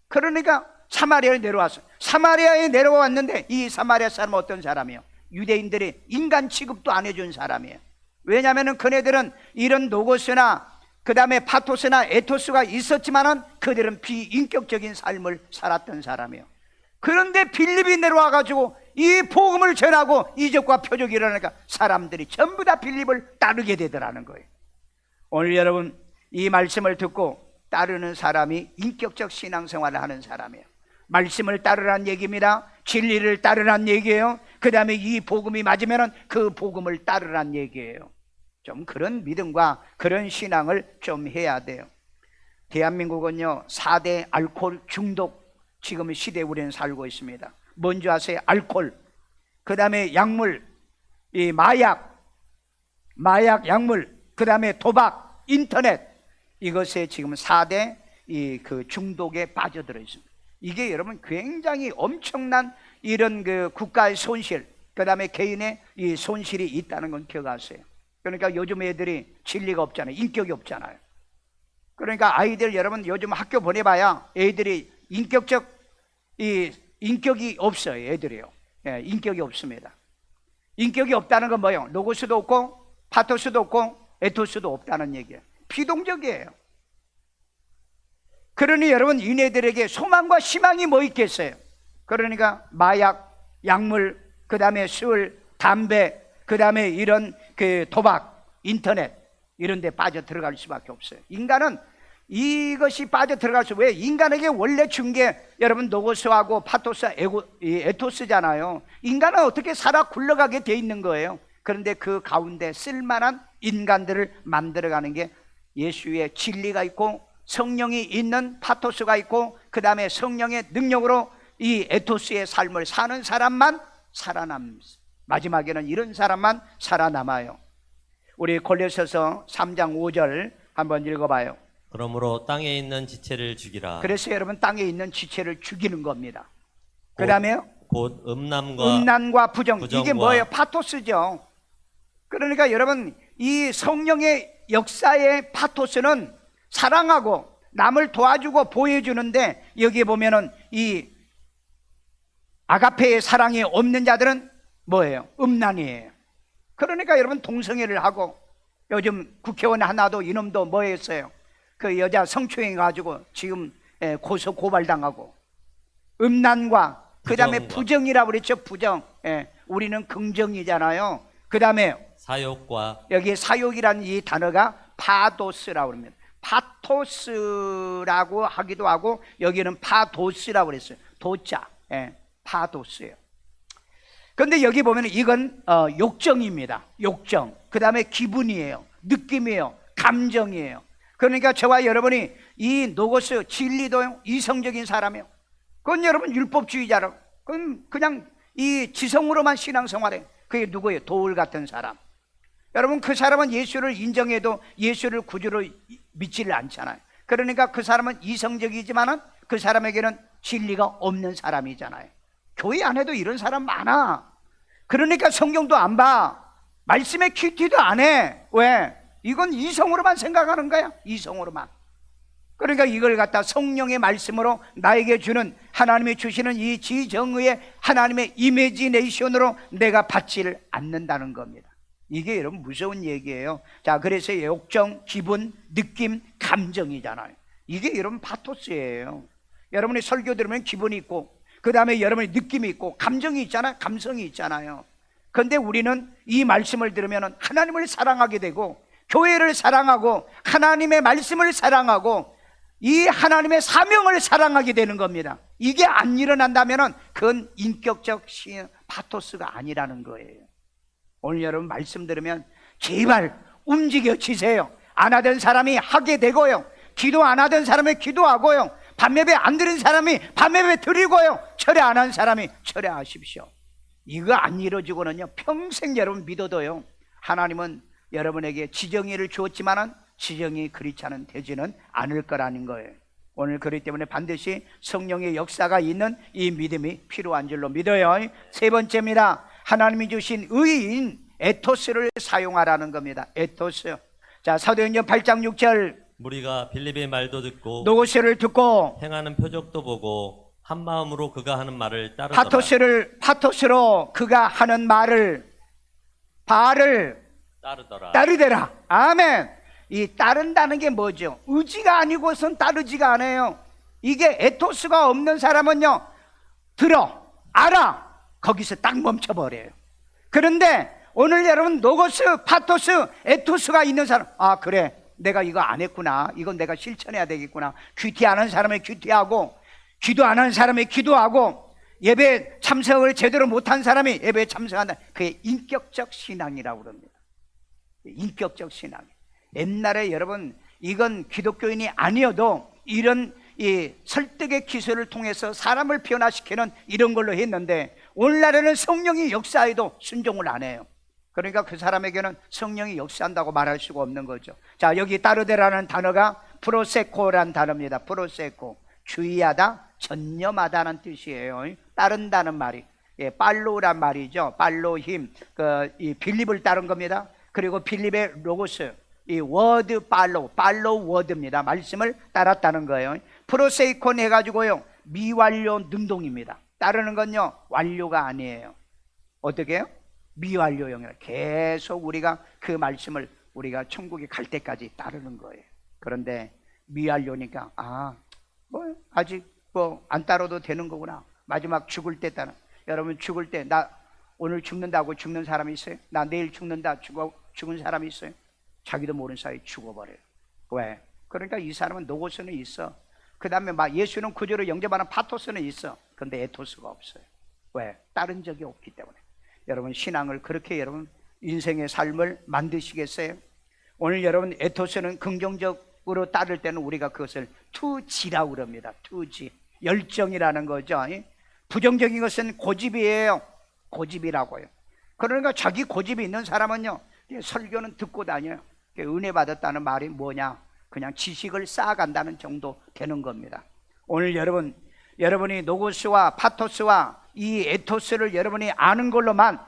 그러니까 사마리아에 내려왔어요. 사마리아에 내려왔는데 이 사마리아 사람은 어떤 사람이에요? 유대인들이 인간 취급도 안 해준 사람이에요. 왜냐하면 그네들은 이런 노고스나 그 다음에 파토스나 에토스가 있었지만은 그들은 비인격적인 삶을 살았던 사람이에요. 그런데 빌립이 내려와가지고 이 복음을 전하고 이적과 표적이 일어나니까 사람들이 전부 다 빌립을 따르게 되더라는 거예요. 오늘 여러분 이 말씀을 듣고 따르는 사람이 인격적 신앙생활을 하는 사람이에요. 말씀을 따르란 얘기입니다. 진리를 따르란 얘기예요. 그 다음에 이 복음이 맞으면 그 복음을 따르란 얘기예요. 좀 그런 믿음과 그런 신앙을 좀 해야 돼요. 대한민국은요 4대 알코올 중독 지금 시대에 우리는 살고 있습니다. 뭔지 아세요? 알코올, 그 다음에 약물, 이 마약, 약물, 그 다음에 도박, 인터넷, 이것에 지금 4대 그 중독에 빠져들어 있습니다. 이게 여러분 굉장히 엄청난 이런 그 국가의 손실, 그 다음에 개인의 이 손실이 있다는 건 기억하세요. 그러니까 요즘 애들이 진리가 없잖아요. 인격이 없잖아요. 그러니까 아이들 여러분 요즘 학교 보내봐야 애들이 인격이 없어요. 애들이요. 인격이 없습니다. 인격이 없다는 건 뭐예요? 로고스도 없고 파토스도 없고 에토스도 없다는 얘기예요. 비동적이에요. 그러니 여러분, 이네들에게 소망과 희망이 뭐 있겠어요? 그러니까 마약, 약물, 그 다음에 술, 담배, 그 다음에 이런 그 도박, 인터넷 이런 데 빠져 들어갈 수밖에 없어요. 인간은 이것이 빠져 들어갈 수, 왜? 인간에게 원래 준 게 여러분 노고스하고 파토스, 에토스잖아요. 인간은 어떻게 살아 굴러가게 돼 있는 거예요. 그런데 그 가운데 쓸만한 인간들을 만들어가는 게 예수의 진리가 있고 성령이 있는 파토스가 있고, 그 다음에 성령의 능력으로 이 에토스의 삶을 사는 사람만 살아남습니다. 마지막에는 이런 사람만 살아남아요. 우리 골로새서 3장 5절 한번 읽어봐요. 그러므로 땅에 있는 지체를 죽이라. 그래서 여러분, 땅에 있는 지체를 죽이는 겁니다. 그 다음에요, 곧 음란과 부정. 이게 뭐예요? 파토스죠. 그러니까 여러분, 이 성령의 역사의 파토스는 사랑하고 남을 도와주고 보여주는데, 여기에 보면은 이 아가페의 사랑이 없는 자들은 뭐예요? 음란이에요. 그러니까 여러분, 동성애를 하고, 요즘 국회의원 하나도 이놈도 뭐 했어요? 그 여자 성추행 가지고 지금 고소 고발당하고, 음란과 그 다음에 부정이라고 그랬죠. 부정. 우리는 긍정이잖아요. 그 다음에 사욕과, 여기 사욕이라는 이 단어가 파도스라고 합니다. 파토스라고 하기도 하고, 여기는 파도스라고 그랬어요. 도자, 파도스예요. 그런데 여기 보면 이건 욕정입니다. 욕정. 그 다음에 기분이에요. 느낌이에요. 감정이에요. 그러니까 저와 여러분이 이 노고스 진리도 이성적인 사람이에요. 그건 여러분 율법주의자라고. 그건 그냥 이 지성으로만 신앙생활해. 그게 누구예요? 도울 같은 사람. 여러분, 그 사람은 예수를 인정해도 예수를 구주로 믿지를 않잖아요. 그러니까 그 사람은 이성적이지만은 그 사람에게는 진리가 없는 사람이잖아요. 교회 안에도 이런 사람 많아. 그러니까 성경도 안 봐. 말씀에 큐티도 안 해. 왜? 이건 이성으로만 생각하는 거야. 이성으로만. 그러니까 이걸 갖다 성령의 말씀으로 나에게 주는, 하나님이 주시는 이 지정의의 하나님의 이미지네이션으로 내가 받지를 않는다는 겁니다. 이게 여러분 무서운 얘기예요. 자, 그래서 욕정, 기분, 느낌, 감정이잖아요. 이게 여러분 파토스예요. 여러분이 설교 들으면 기분이 있고, 그 다음에 여러분이 느낌이 있고, 감정이 있잖아요. 감성이 있잖아요. 그런데 우리는 이 말씀을 들으면 하나님을 사랑하게 되고, 교회를 사랑하고, 하나님의 말씀을 사랑하고, 이 하나님의 사명을 사랑하게 되는 겁니다. 이게 안 일어난다면 그건 인격적 파토스가 아니라는 거예요. 오늘 여러분 말씀 들으면 제발 움직여지세요. 안 하던 사람이 하게 되고요, 기도 안 하던 사람이 기도하고요, 밤예배 안 드린 사람이 밤예배 드리고요, 철회 안 한 사람이 철회하십시오. 이거 안 이루어지고는요, 평생 여러분 믿어도요, 하나님은 여러분에게 지정의를 주었지만은 지정이 그리차는 되지는 않을 거라는 거예요. 오늘 그렇기 때문에 반드시 성령의 역사가 있는 이 믿음이 필요한 줄로 믿어요. 세 번째입니다. 하나님이 주신 의인 에토스를 사용하라는 겁니다. 에토스. 자, 사도행전 8장 6절. 무리가 빌립의 말도 듣고 노고스를 듣고 행하는 표적도 보고 한 마음으로 그가 하는 말을 따르더라. 파토스로 그가 하는 말을, 바알을 따르더라. 아멘. 이 따른다는 게 뭐죠? 의지가 아니고선 따르지가 않아요. 이게 에토스가 없는 사람은요, 들어, 알아, 거기서 딱 멈춰버려요. 그런데 오늘 여러분 노고스, 파토스, 에토스가 있는 사람, 아 그래, 내가 이거 안 했구나, 이건 내가 실천해야 되겠구나. 큐티 안 한 사람이 큐티하고, 기도 안 한 사람이 기도하고, 예배 참석을 제대로 못한 사람이 예배에 참석한다. 그게 인격적 신앙이라고 그럽니다. 인격적 신앙. 옛날에 여러분, 이건 기독교인이 아니어도 이런 이 설득의 기술을 통해서 사람을 변화시키는 이런 걸로 했는데, 오늘날에는 성령이 역사해도 순종을 안 해요. 그러니까 그 사람에게는 성령이 역사한다고 말할 수가 없는 거죠. 자, 여기 따르데라는 단어가 프로세코라는 단어입니다. 프로세코, 주의하다, 전념하다는 뜻이에요. 따른다는 말이, 팔로우란 말이죠. 팔로 힘, 이 빌립을 따른 겁니다. 그리고 빌립의 로고스, 이 워드 팔로우 워드입니다. 말씀을 따랐다는 거예요. 프로세이콘 해가지고요, 미완료 능동입니다. 따르는 건요, 완료가 아니에요. 어떻게 해요? 미완료형이라 계속 우리가 그 말씀을 우리가 천국에 갈 때까지 따르는 거예요. 그런데 미완료니까 뭐 아직 뭐 안 따라도 되는 거구나. 마지막 죽을 때 따라. 여러분 죽을 때 나 오늘 죽는다고 죽는 사람이 있어요? 나 내일 죽는다 죽은 사람이 있어요? 자기도 모르는 사이에 죽어버려요. 왜? 그러니까 이 사람은 노고스는 있어. 그 다음에 막 예수는 구주로 영접하는 파토스는 있어. 근데 에토스가 없어요. 왜? 따른 적이 없기 때문에. 여러분 신앙을 그렇게 여러분 인생의 삶을 만드시겠어요? 오늘 여러분 에토스는 긍정적으로 따를 때는 우리가 그것을 투지라고 그럽니다. 투지, 열정이라는 거죠. 부정적인 것은 고집이에요. 고집이라고요. 그러니까 자기 고집이 있는 사람은요 설교는 듣고 다녀요. 은혜 받았다는 말이 뭐냐? 그냥 지식을 쌓아간다는 정도 되는 겁니다. 오늘 여러분이 노고스와 파토스와 이 에토스를 여러분이 아는 걸로만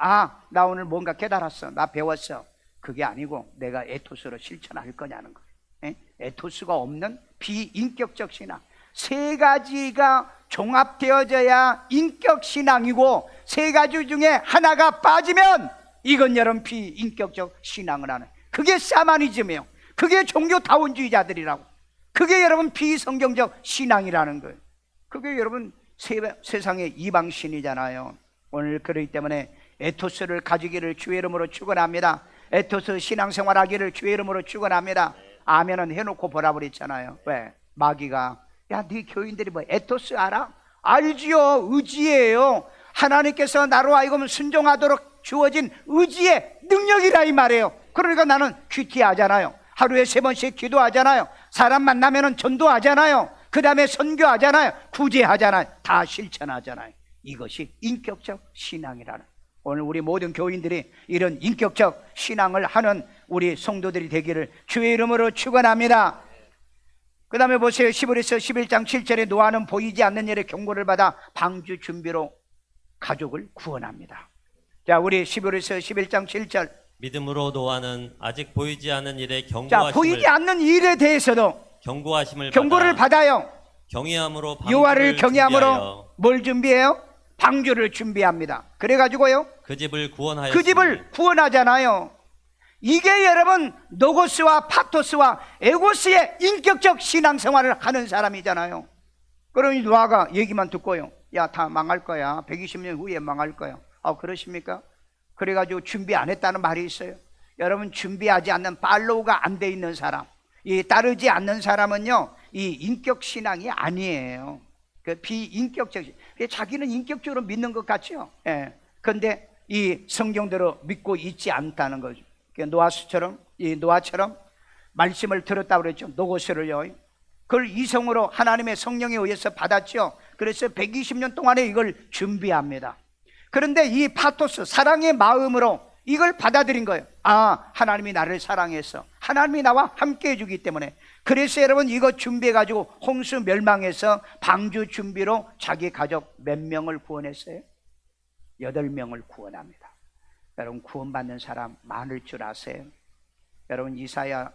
나 오늘 뭔가 깨달았어, 나 배웠어, 그게 아니고 내가 에토스로 실천할 거냐는 거예요. 에토스가 없는 비인격적 신앙, 세 가지가 종합되어져야 인격 신앙이고 세 가지 중에 하나가 빠지면 이건 여러분 비인격적 신앙을 하는, 그게 샤머니즘이에요. 그게 종교다원주의자들이라고. 그게 여러분 비성경적 신앙이라는 거예요. 그게 여러분 세상의 이방신이잖아요. 오늘 그렇기 때문에 에토스를 가지기를 주의 이름으로 축원합니다. 에토스 신앙생활하기를 주의 이름으로 축원합니다. 아멘은 해놓고 보라 그랬잖아요. 왜? 마귀가 야, 네 교인들이 뭐 에토스 알아? 알지요. 의지예요. 하나님께서 나로 하여금 순종하도록 주어진 의지의 능력이라 이 말이에요. 그러니까 나는 큐티하잖아요. 하루에 3번씩 기도하잖아요. 사람 만나면 전도하잖아요. 그 다음에 선교하잖아요. 구제하잖아요. 다 실천하잖아요. 이것이 인격적 신앙이라는, 오늘 우리 모든 교인들이 이런 인격적 신앙을 하는 우리 성도들이 되기를 주의 이름으로 축원합니다. 그 다음에 보세요. 히브리서 11장 7절에 노아는 보이지 않는 일에 경고를 받아 방주 준비로 가족을 구원합니다. 자, 우리 히브리서 11장 7절. 믿음으로 노아는 아직 보이지 않는 일에 보이지 않는 일에 대해서도 경고를 받아요. 경외함으로 여호와를 경외함으로 뭘 준비해요? 방주를 준비합니다. 그래가지고요 그 집을 구원하였으니, 그 집을 구원하잖아요. 이게 여러분 노고스와 파토스와 에고스의 인격적 신앙생활을 하는 사람이잖아요. 그러니 노아가 얘기만 듣고요, 야, 다 망할 거야. 120년 후에 망할 거야. 그러십니까? 그래가지고 준비 안 했다는 말이 있어요. 여러분 준비하지 않는, 팔로우가 안 돼 있는 사람, 이 따르지 않는 사람은요 이 인격 신앙이 아니에요. 그 비인격적, 자기는 인격적으로 믿는 것 같죠. 그런데 이 성경대로 믿고 있지 않다는 거죠. 노아처럼 말씀을 들었다고 그랬죠. 노고스를요. 그걸 이성으로 하나님의 성령에 의해서 받았죠. 그래서 120년 동안에 이걸 준비합니다. 그런데 이 파토스, 사랑의 마음으로 이걸 받아들인 거예요. 하나님이 나를 사랑해서 하나님이 나와 함께 해주기 때문에. 그래서 여러분 이거 준비해가지고 홍수 멸망해서 방주 준비로 자기 가족 몇 명을 구원했어요? 8명을 구원합니다. 여러분 구원받는 사람 많을 줄 아세요? 여러분 이사야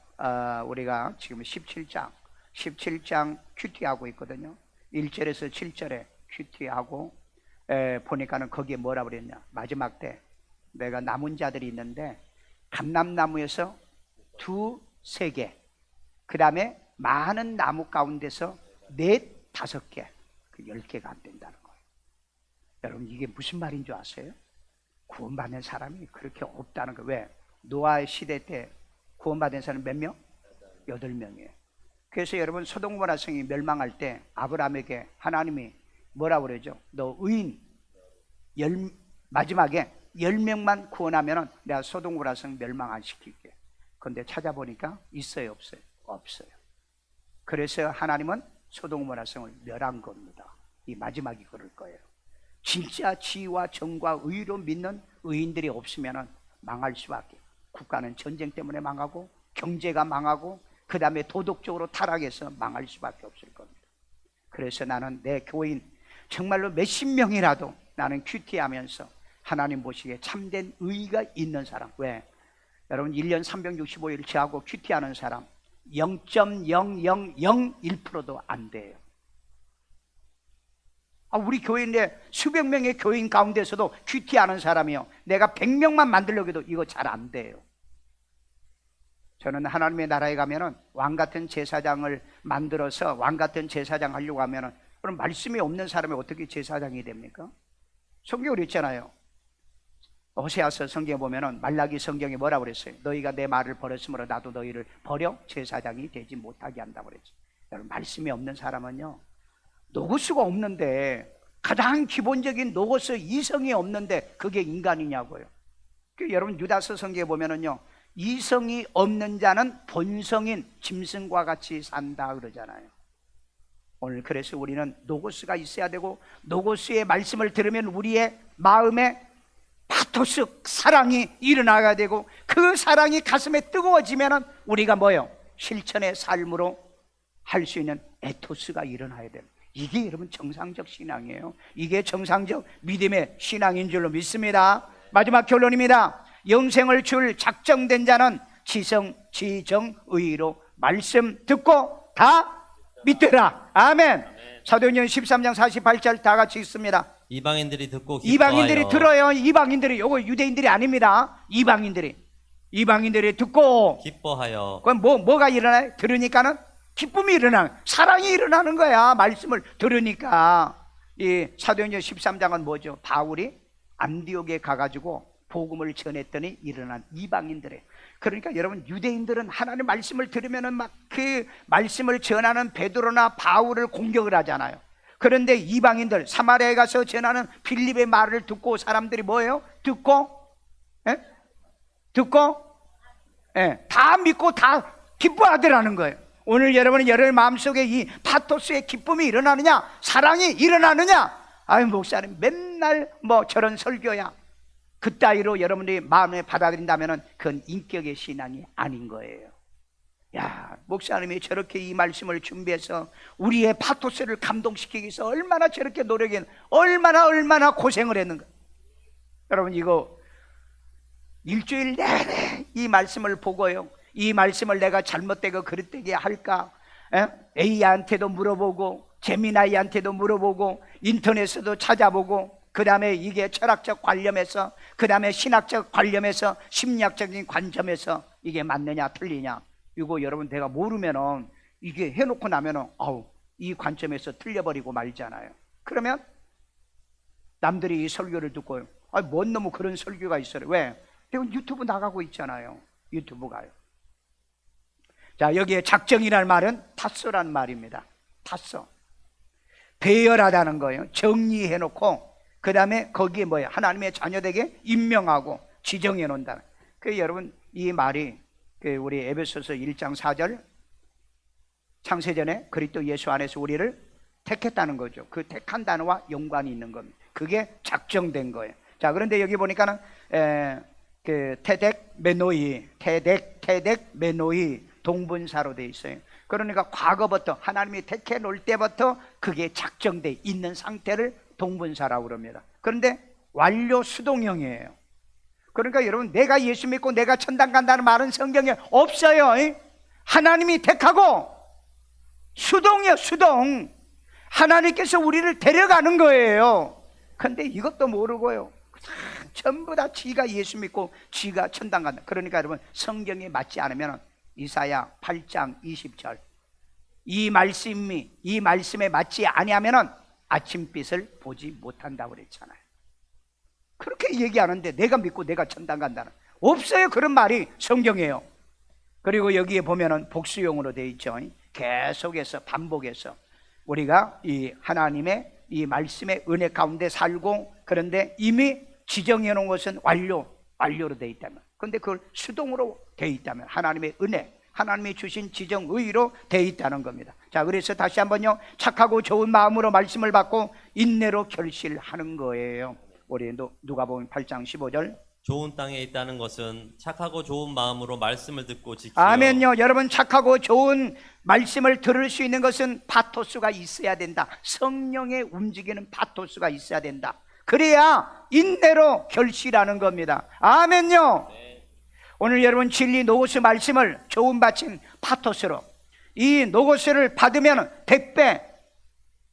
우리가 지금 17장 큐티하고 있거든요. 1절에서 7절에 큐티하고 보니까는 거기에 뭐라 그랬냐, 마지막 때 내가 남은 자들이 있는데 감람나무에서 2-3개, 그 다음에 많은 나무 가운데서 4-5개, 그 10개가 안 된다는 거예요. 여러분 이게 무슨 말인 줄 아세요? 구원받는 사람이 그렇게 없다는 거예요. 왜? 노아의 시대 때 구원받은 사람 몇 명? 8명이에요. 그래서 여러분 소돔과 성이 멸망할 때 아브라함에게 하나님이 뭐라고 그러죠? 너 의인 마지막에 10명만 구원하면 내가 소돔과 성 멸망 안 시킬게. 그런데 찾아보니까 있어요, 없어요? 없어요. 그래서 하나님은 소돔과 성을 멸한 겁니다. 이 마지막이 그럴 거예요. 진짜 지혜와 정과 의로 믿는 의인들이 없으면 망할 수밖에. 국가는 전쟁 때문에 망하고 경제가 망하고 그 다음에 도덕적으로 타락해서 망할 수밖에 없을 겁니다. 그래서 나는 내 교인 정말로 몇십 명이라도 나는 큐티하면서 하나님 보시기에 참된 의의가 있는 사람. 왜? 여러분 1년 365일 제하고 큐티하는 사람 0.0001%도 안 돼요. 우리 교회인데 수백 명의 교인 가운데서도 큐티하는 사람이요, 내가 100명만 만들려고 해도 이거 잘 안 돼요. 저는 하나님의 나라에 가면은 왕 같은 제사장을 만들어서 왕 같은 제사장 하려고 하면은, 그럼 말씀이 없는 사람이 어떻게 제사장이 됩니까? 성경을 읽잖아요. 호세아서 성경에 보면은, 말라기 성경에 뭐라고 그랬어요? 너희가 내 말을 버렸으므로 나도 너희를 버려 제사장이 되지 못하게 한다고 그랬죠. 여러분, 말씀이 없는 사람은요, 노고스가 없는데, 가장 기본적인 노고스 이성이 없는데 그게 인간이냐고요. 여러분, 유다서 성경에 보면은요, 이성이 없는 자는 본성인 짐승과 같이 산다 그러잖아요. 오늘 그래서 우리는 노고스가 있어야 되고, 노고스의 말씀을 들으면 우리의 마음에 파토스, 사랑이 일어나야 되고, 그 사랑이 가슴에 뜨거워지면은 우리가 뭐요? 실천의 삶으로 할 수 있는 에토스가 일어나야 돼요. 이게 여러분 정상적 신앙이에요. 이게 정상적 믿음의 신앙인 줄로 믿습니다. 마지막 결론입니다. 영생을 줄 작정된 자는 지정의로 말씀 듣고 다 믿더라. 아멘. 사도행전 13장 48절 다 같이 읽습니다. 이방인들이 듣고 기뻐하여. 이방인들이 들어요. 이방인들이, 요거 유대인들이 아닙니다. 이방인들이 듣고 기뻐하여. 그럼 뭐가 일어나요? 들으니까는 기쁨이 일어나는, 사랑이 일어나는 거야. 말씀을 들으니까. 이 사도행전 13장은 뭐죠? 바울이 안디옥에 가가지고 복음을 전했더니 일어난 이방인들의, 그러니까 여러분, 유대인들은 하나님 말씀을 들으면은 막 그 말씀을 전하는 베드로나 바울을 공격을 하잖아요. 그런데 이방인들, 사마리아에 가서 전하는 빌립의 말을 듣고 사람들이 뭐예요? 듣고 다 믿고 다 기뻐하더라는 거예요. 오늘 여러분은 여러분 마음속에 이 파토스의 기쁨이 일어나느냐, 사랑이 일어나느냐? 아유, 목사님 맨날 뭐 저런 설교야, 그따위로 여러분들이 마음에 받아들인다면 그건 인격의 신앙이 아닌 거예요. 야, 목사님이 저렇게 이 말씀을 준비해서 우리의 파토스를 감동시키기 위해서 얼마나 저렇게 노력했는가, 얼마나 고생을 했는가. 여러분, 이거 일주일 내내 이 말씀을 보고요, 이 말씀을 내가 잘못되고 그릇되게 할까, A한테도 물어보고 재미나이한테도 물어보고 인터넷에도 찾아보고, 그 다음에 이게 철학적 관점에서, 그 다음에 신학적 관점에서, 심리학적인 관점에서 이게 맞느냐 틀리냐, 이거 여러분 내가 모르면은 이게 해놓고 나면은 이 관점에서 틀려버리고 말잖아요. 그러면 남들이 이 설교를 듣고 뭔 놈의 그런 설교가 있어요. 왜? 이건 유튜브 나가고 있잖아요. 유튜브 가요. 자, 여기에 작정이라는 말은 타서라는 말입니다. 타서, 배열하다는 거예요. 정리해놓고 그 다음에 거기에 뭐예요? 하나님의 자녀되게 임명하고 지정해 놓는다. 그 여러분, 이 말이 우리 에베소서 1장 4절, 창세전에 그리스도 예수 안에서 우리를 택했다는 거죠. 그 택한 단어와 연관이 있는 겁니다. 그게 작정된 거예요. 자, 그런데 여기 보니까는 테덱 메노이 동분사로 돼 있어요. 그러니까 과거부터 하나님이 택해 놓을 때부터 그게 작정돼 있는 상태를 동분사라고 그럽니다. 그런데 완료 수동형이에요. 그러니까 여러분, 내가 예수 믿고 내가 천당 간다는 말은 성경에 없어요. 하나님이 택하고, 수동이요, 수동. 하나님께서 우리를 데려가는 거예요. 근데 이것도 모르고요, 전부 다 지가 예수 믿고 지가 천당 간다. 그러니까 여러분, 성경에 맞지 않으면 이사야 8장 20절, 이 말씀에 맞지 아니하면은 아침빛을 보지 못한다고 그랬잖아요. 그렇게 얘기하는데 내가 믿고 내가 천당 간다는, 없어요. 그런 말이 성경이에요. 그리고 여기에 보면은 복수용으로 되어 있죠. 계속해서 반복해서 우리가 이 하나님의 이 말씀의 은혜 가운데 살고, 그런데 이미 지정해 놓은 것은 완료로 되어 있다면, 그런데 그걸 수동으로 되어 있다면 하나님의 은혜, 하나님이 주신 지정의로 되어 있다는 겁니다. 자, 그래서 다시 한번요, 착하고 좋은 마음으로 말씀을 받고 인내로 결실하는 거예요. 우리 누가복음 8장 15절, 좋은 땅에 있다는 것은 착하고 좋은 마음으로 말씀을 듣고 지키어. 아멘요. 여러분, 착하고 좋은 말씀을 들을 수 있는 것은 파토스가 있어야 된다. 성령의 움직이는 파토스가 있어야 된다. 그래야 인내로 결실하는 겁니다. 아멘요. 네. 오늘 여러분, 진리 노고스 말씀을 좋은 받침 파토스로, 이 노고스를 받으면 100배,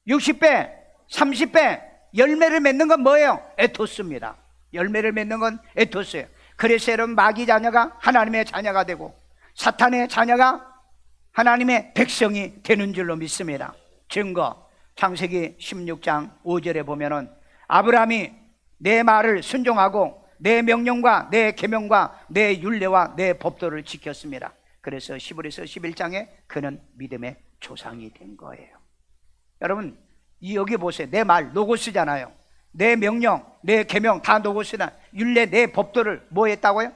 60배, 30배 열매를 맺는 건 뭐예요? 에토스입니다. 열매를 맺는 건 에토스예요. 그래서 여러분, 마귀 자녀가 하나님의 자녀가 되고 사탄의 자녀가 하나님의 백성이 되는 줄로 믿습니다. 증거, 창세기 16장 5절에 보면은 아브라함이 내 말을 순종하고 내 명령과 내 계명과 내 율례와 내 법도를 지켰습니다. 그래서 10월에서 11장에 그는 믿음의 조상이 된 거예요. 여러분, 여기 보세요. 내 말 로고스잖아요. 내 명령, 내 계명 다 로고스다. 율례, 내 법도를 뭐 했다고요?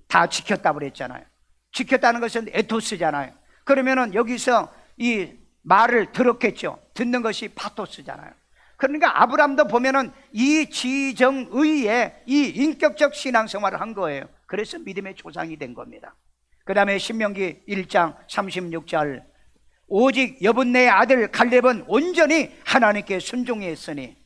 다 지켰다고 그랬잖아요. 지켰다는 것은 에토스잖아요. 그러면은 여기서 이 말을 들었겠죠. 듣는 것이 파토스잖아요. 그러니까 아브라함도 보면은 이 지정의에 이 인격적 신앙생활을 한 거예요. 그래서 믿음의 조상이 된 겁니다. 그 다음에 신명기 1장 36절, 오직 여분네의 아들 갈렙은 온전히 하나님께 순종했으니.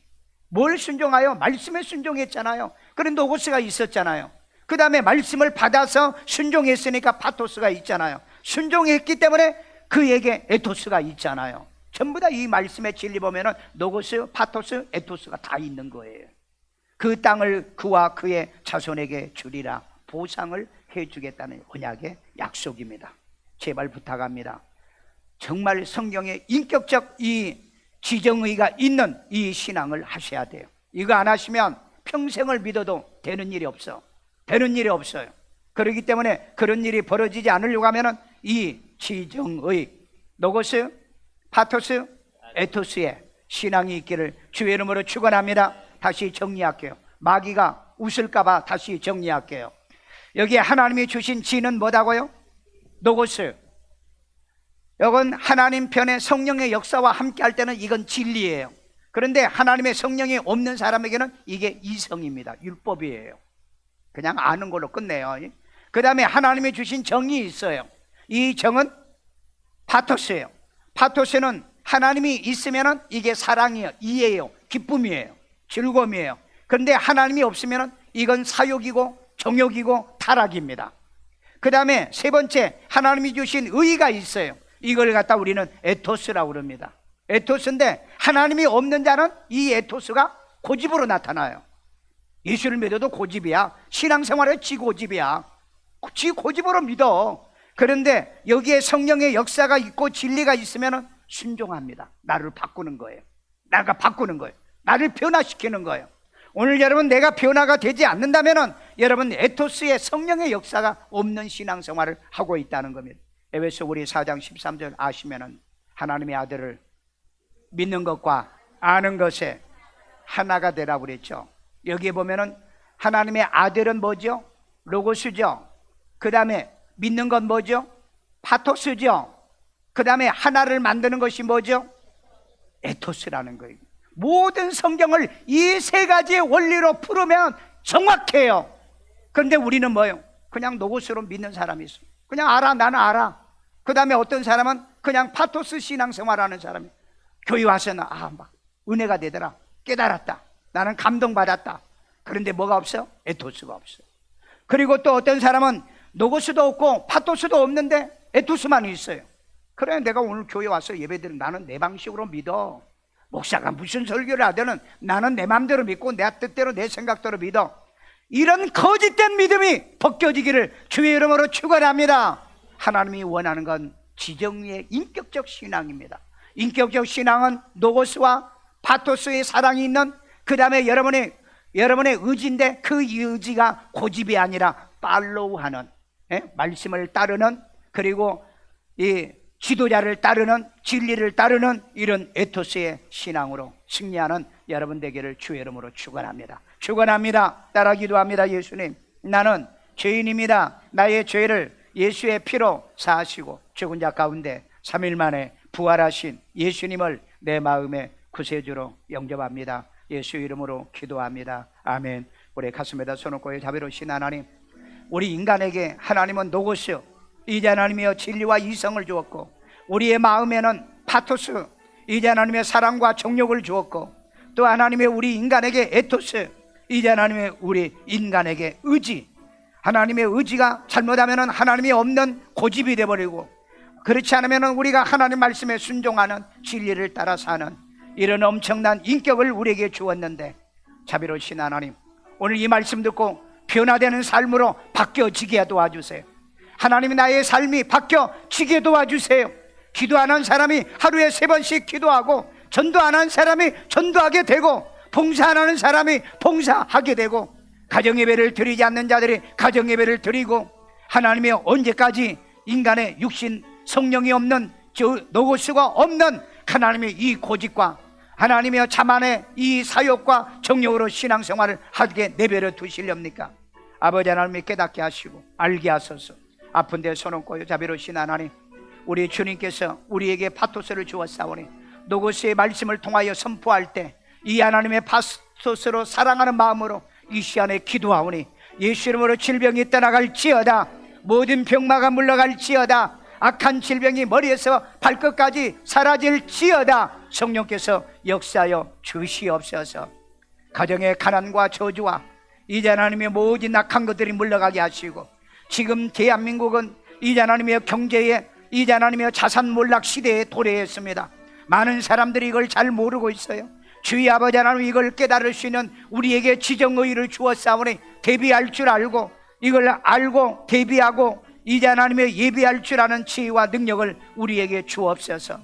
뭘 순종하여? 말씀에 순종했잖아요. 그런 노고스가 있었잖아요. 그 다음에 말씀을 받아서 순종했으니까 파토스가 있잖아요. 순종했기 때문에 그에게 에토스가 있잖아요. 전부 다 이 말씀의 진리 보면은 노고스, 파토스, 에토스가 다 있는 거예요. 그 땅을 그와 그의 자손에게 주리라 보상을 해주겠다는 언약의 약속입니다. 제발 부탁합니다. 정말 성경에 인격적 이 지정의가 있는 이 신앙을 하셔야 돼요. 이거 안 하시면 평생을 믿어도 되는 일이 없어. 되는 일이 없어요. 그렇기 때문에 그런 일이 벌어지지 않으려고 하면은 이 지정의, 노고스, 파토스, 에토스의 신앙이 있기를 주의 이름으로 축원합니다. 다시 정리할게요. 마귀가 웃을까봐 다시 정리할게요. 여기에 하나님이 주신 지는 뭐다고요? 노고스. 이건 하나님 편에 성령의 역사와 함께 할 때는 이건 진리예요. 그런데 하나님의 성령이 없는 사람에게는 이게 이성입니다. 율법이에요. 그냥 아는 걸로 끝내요. 그 다음에 하나님이 주신 정이 있어요. 이 정은 파토스예요. 파토스는 하나님이 있으면 이게 사랑이에요, 이해예요, 기쁨이에요, 즐거움이에요. 그런데 하나님이 없으면 이건 사욕이고 정욕이고 타락입니다. 그 다음에 세 번째, 하나님이 주신 의가 있어요. 이걸 갖다 우리는 에토스라고 그럽니다. 에토스인데 하나님이 없는 자는 이 에토스가 고집으로 나타나요. 예수를 믿어도 고집이야. 신앙생활에 지 고집이야. 지 고집으로 믿어. 그런데 여기에 성령의 역사가 있고 진리가 있으면 순종합니다. 나를 바꾸는 거예요. 나가 바꾸는 거예요. 나를 변화시키는 거예요. 오늘 여러분, 내가 변화가 되지 않는다면 여러분 에토스의 성령의 역사가 없는 신앙생활을 하고 있다는 겁니다. 에베소 우리 4장 13절 아시면은 하나님의 아들을 믿는 것과 아는 것에 하나가 되라고 그랬죠. 여기에 보면은 하나님의 아들은 뭐죠? 로고스죠. 그 다음에 믿는 건 뭐죠? 파토스죠. 그 다음에 하나를 만드는 것이 뭐죠? 에토스라는 거예요. 모든 성경을 이 세 가지의 원리로 풀으면 정확해요. 그런데 우리는 뭐예요? 그냥 노고스로 믿는 사람이 있어요. 그냥 알아, 나는 알아. 그 다음에 어떤 사람은 그냥 파토스 신앙생활하는 사람이 교회 와서는 막 은혜가 되더라, 깨달았다, 나는 감동받았다. 그런데 뭐가 없어? 에토스가 없어. 그리고 또 어떤 사람은 노고스도 없고 파토스도 없는데 에토스만 있어요. 그래, 내가 오늘 교회 와서 예배드리는 나는 내 방식으로 믿어. 목사가 무슨 설교를 하든 나는 내 마음대로 믿고 내 뜻대로 내 생각대로 믿어. 이런 거짓된 믿음이 벗겨지기를 주의 이름으로 축원합니다. 하나님이 원하는 건 지정의의 인격적 신앙입니다. 인격적 신앙은 노고스와 파토스의 사랑이 있는, 그 다음에 여러분의 의지인데 그 의지가 고집이 아니라 팔로우하는, 말씀을 따르는, 그리고 이 지도자를 따르는, 진리를 따르는 이런 에토스의 신앙으로 승리하는 여러분 되기를 주의 이름으로 축원합니다. 축원합니다. 따라 기도합니다. 예수님, 나는 죄인입니다. 나의 죄를 예수의 피로 사하시고 죽은 자 가운데 3일 만에 부활하신 예수님을 내 마음의 구세주로 영접합니다. 예수 이름으로 기도합니다. 아멘. 우리 가슴에다 손을 얹고 자비로우신 하나님, 우리 인간에게 하나님은 노고스, 이제 하나님이여 진리와 이성을 주었고, 우리의 마음에는 파토스, 이제 하나님의 사랑과 정욕을 주었고, 또 하나님의 우리 인간에게 에토스, 이제 하나님의 우리 인간에게 의지, 하나님의 의지가 잘못하면 하나님이 없는 고집이 되어버리고, 그렇지 않으면 우리가 하나님 말씀에 순종하는, 진리를 따라 사는 이런 엄청난 인격을 우리에게 주었는데 자비로우신 하나님, 오늘 이 말씀 듣고 변화되는 삶으로 바뀌어지게 도와주세요. 하나님이 나의 삶이 바뀌어지게 도와주세요. 기도 안 한 사람이 하루에 3번씩 기도하고, 전도 안 한 사람이 전도하게 되고, 봉사 안 하는 사람이 봉사하게 되고, 가정예배를 드리지 않는 자들이 가정예배를 드리고, 하나님이 언제까지 인간의 육신 성령이 없는 노고수가 없는 하나님의 이 고집과 하나님의 자만의 이 사역과 정령으로 신앙생활을 하게 내버려 두시렵니까? 아버지 하나님이 깨닫게 하시고 알게 하소서. 아픈 데 손 얹고 자비로우신 하나님, 우리 주님께서 우리에게 파토스를 주었사오니 노고스의 말씀을 통하여 선포할 때 이 하나님의 파토스로 사랑하는 마음으로 이 시간에 기도하오니 예수 이름으로 질병이 떠나갈지어다. 모든 병마가 물러갈지어다. 악한 질병이 머리에서 발끝까지 사라질지어다. 성령께서 역사하여 주시옵소서. 가정의 가난과 저주와 이제 하나님의 모든 악한 것들이 물러가게 하시고, 지금 대한민국은 이제 하나님의 경제에 이제 하나님의 자산 몰락 시대에 도래했습니다. 많은 사람들이 이걸 잘 모르고 있어요. 주의 아버지 하나님, 이걸 깨달을 수 있는 우리에게 지정의의를 주었사오니 대비할 줄 알고, 이걸 알고 대비하고 이제 하나님의 예비할 줄 아는 지혜와 능력을 우리에게 주옵소서.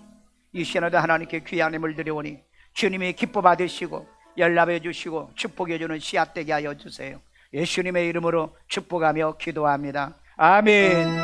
이 시간에도 하나님께 귀한 힘을 드려오니 주님이 기뻐 받으시고 연락해 주시고 축복해 주는 씨앗 되게 하여 주세요. 예수님의 이름으로 축복하며 기도합니다. 아멘.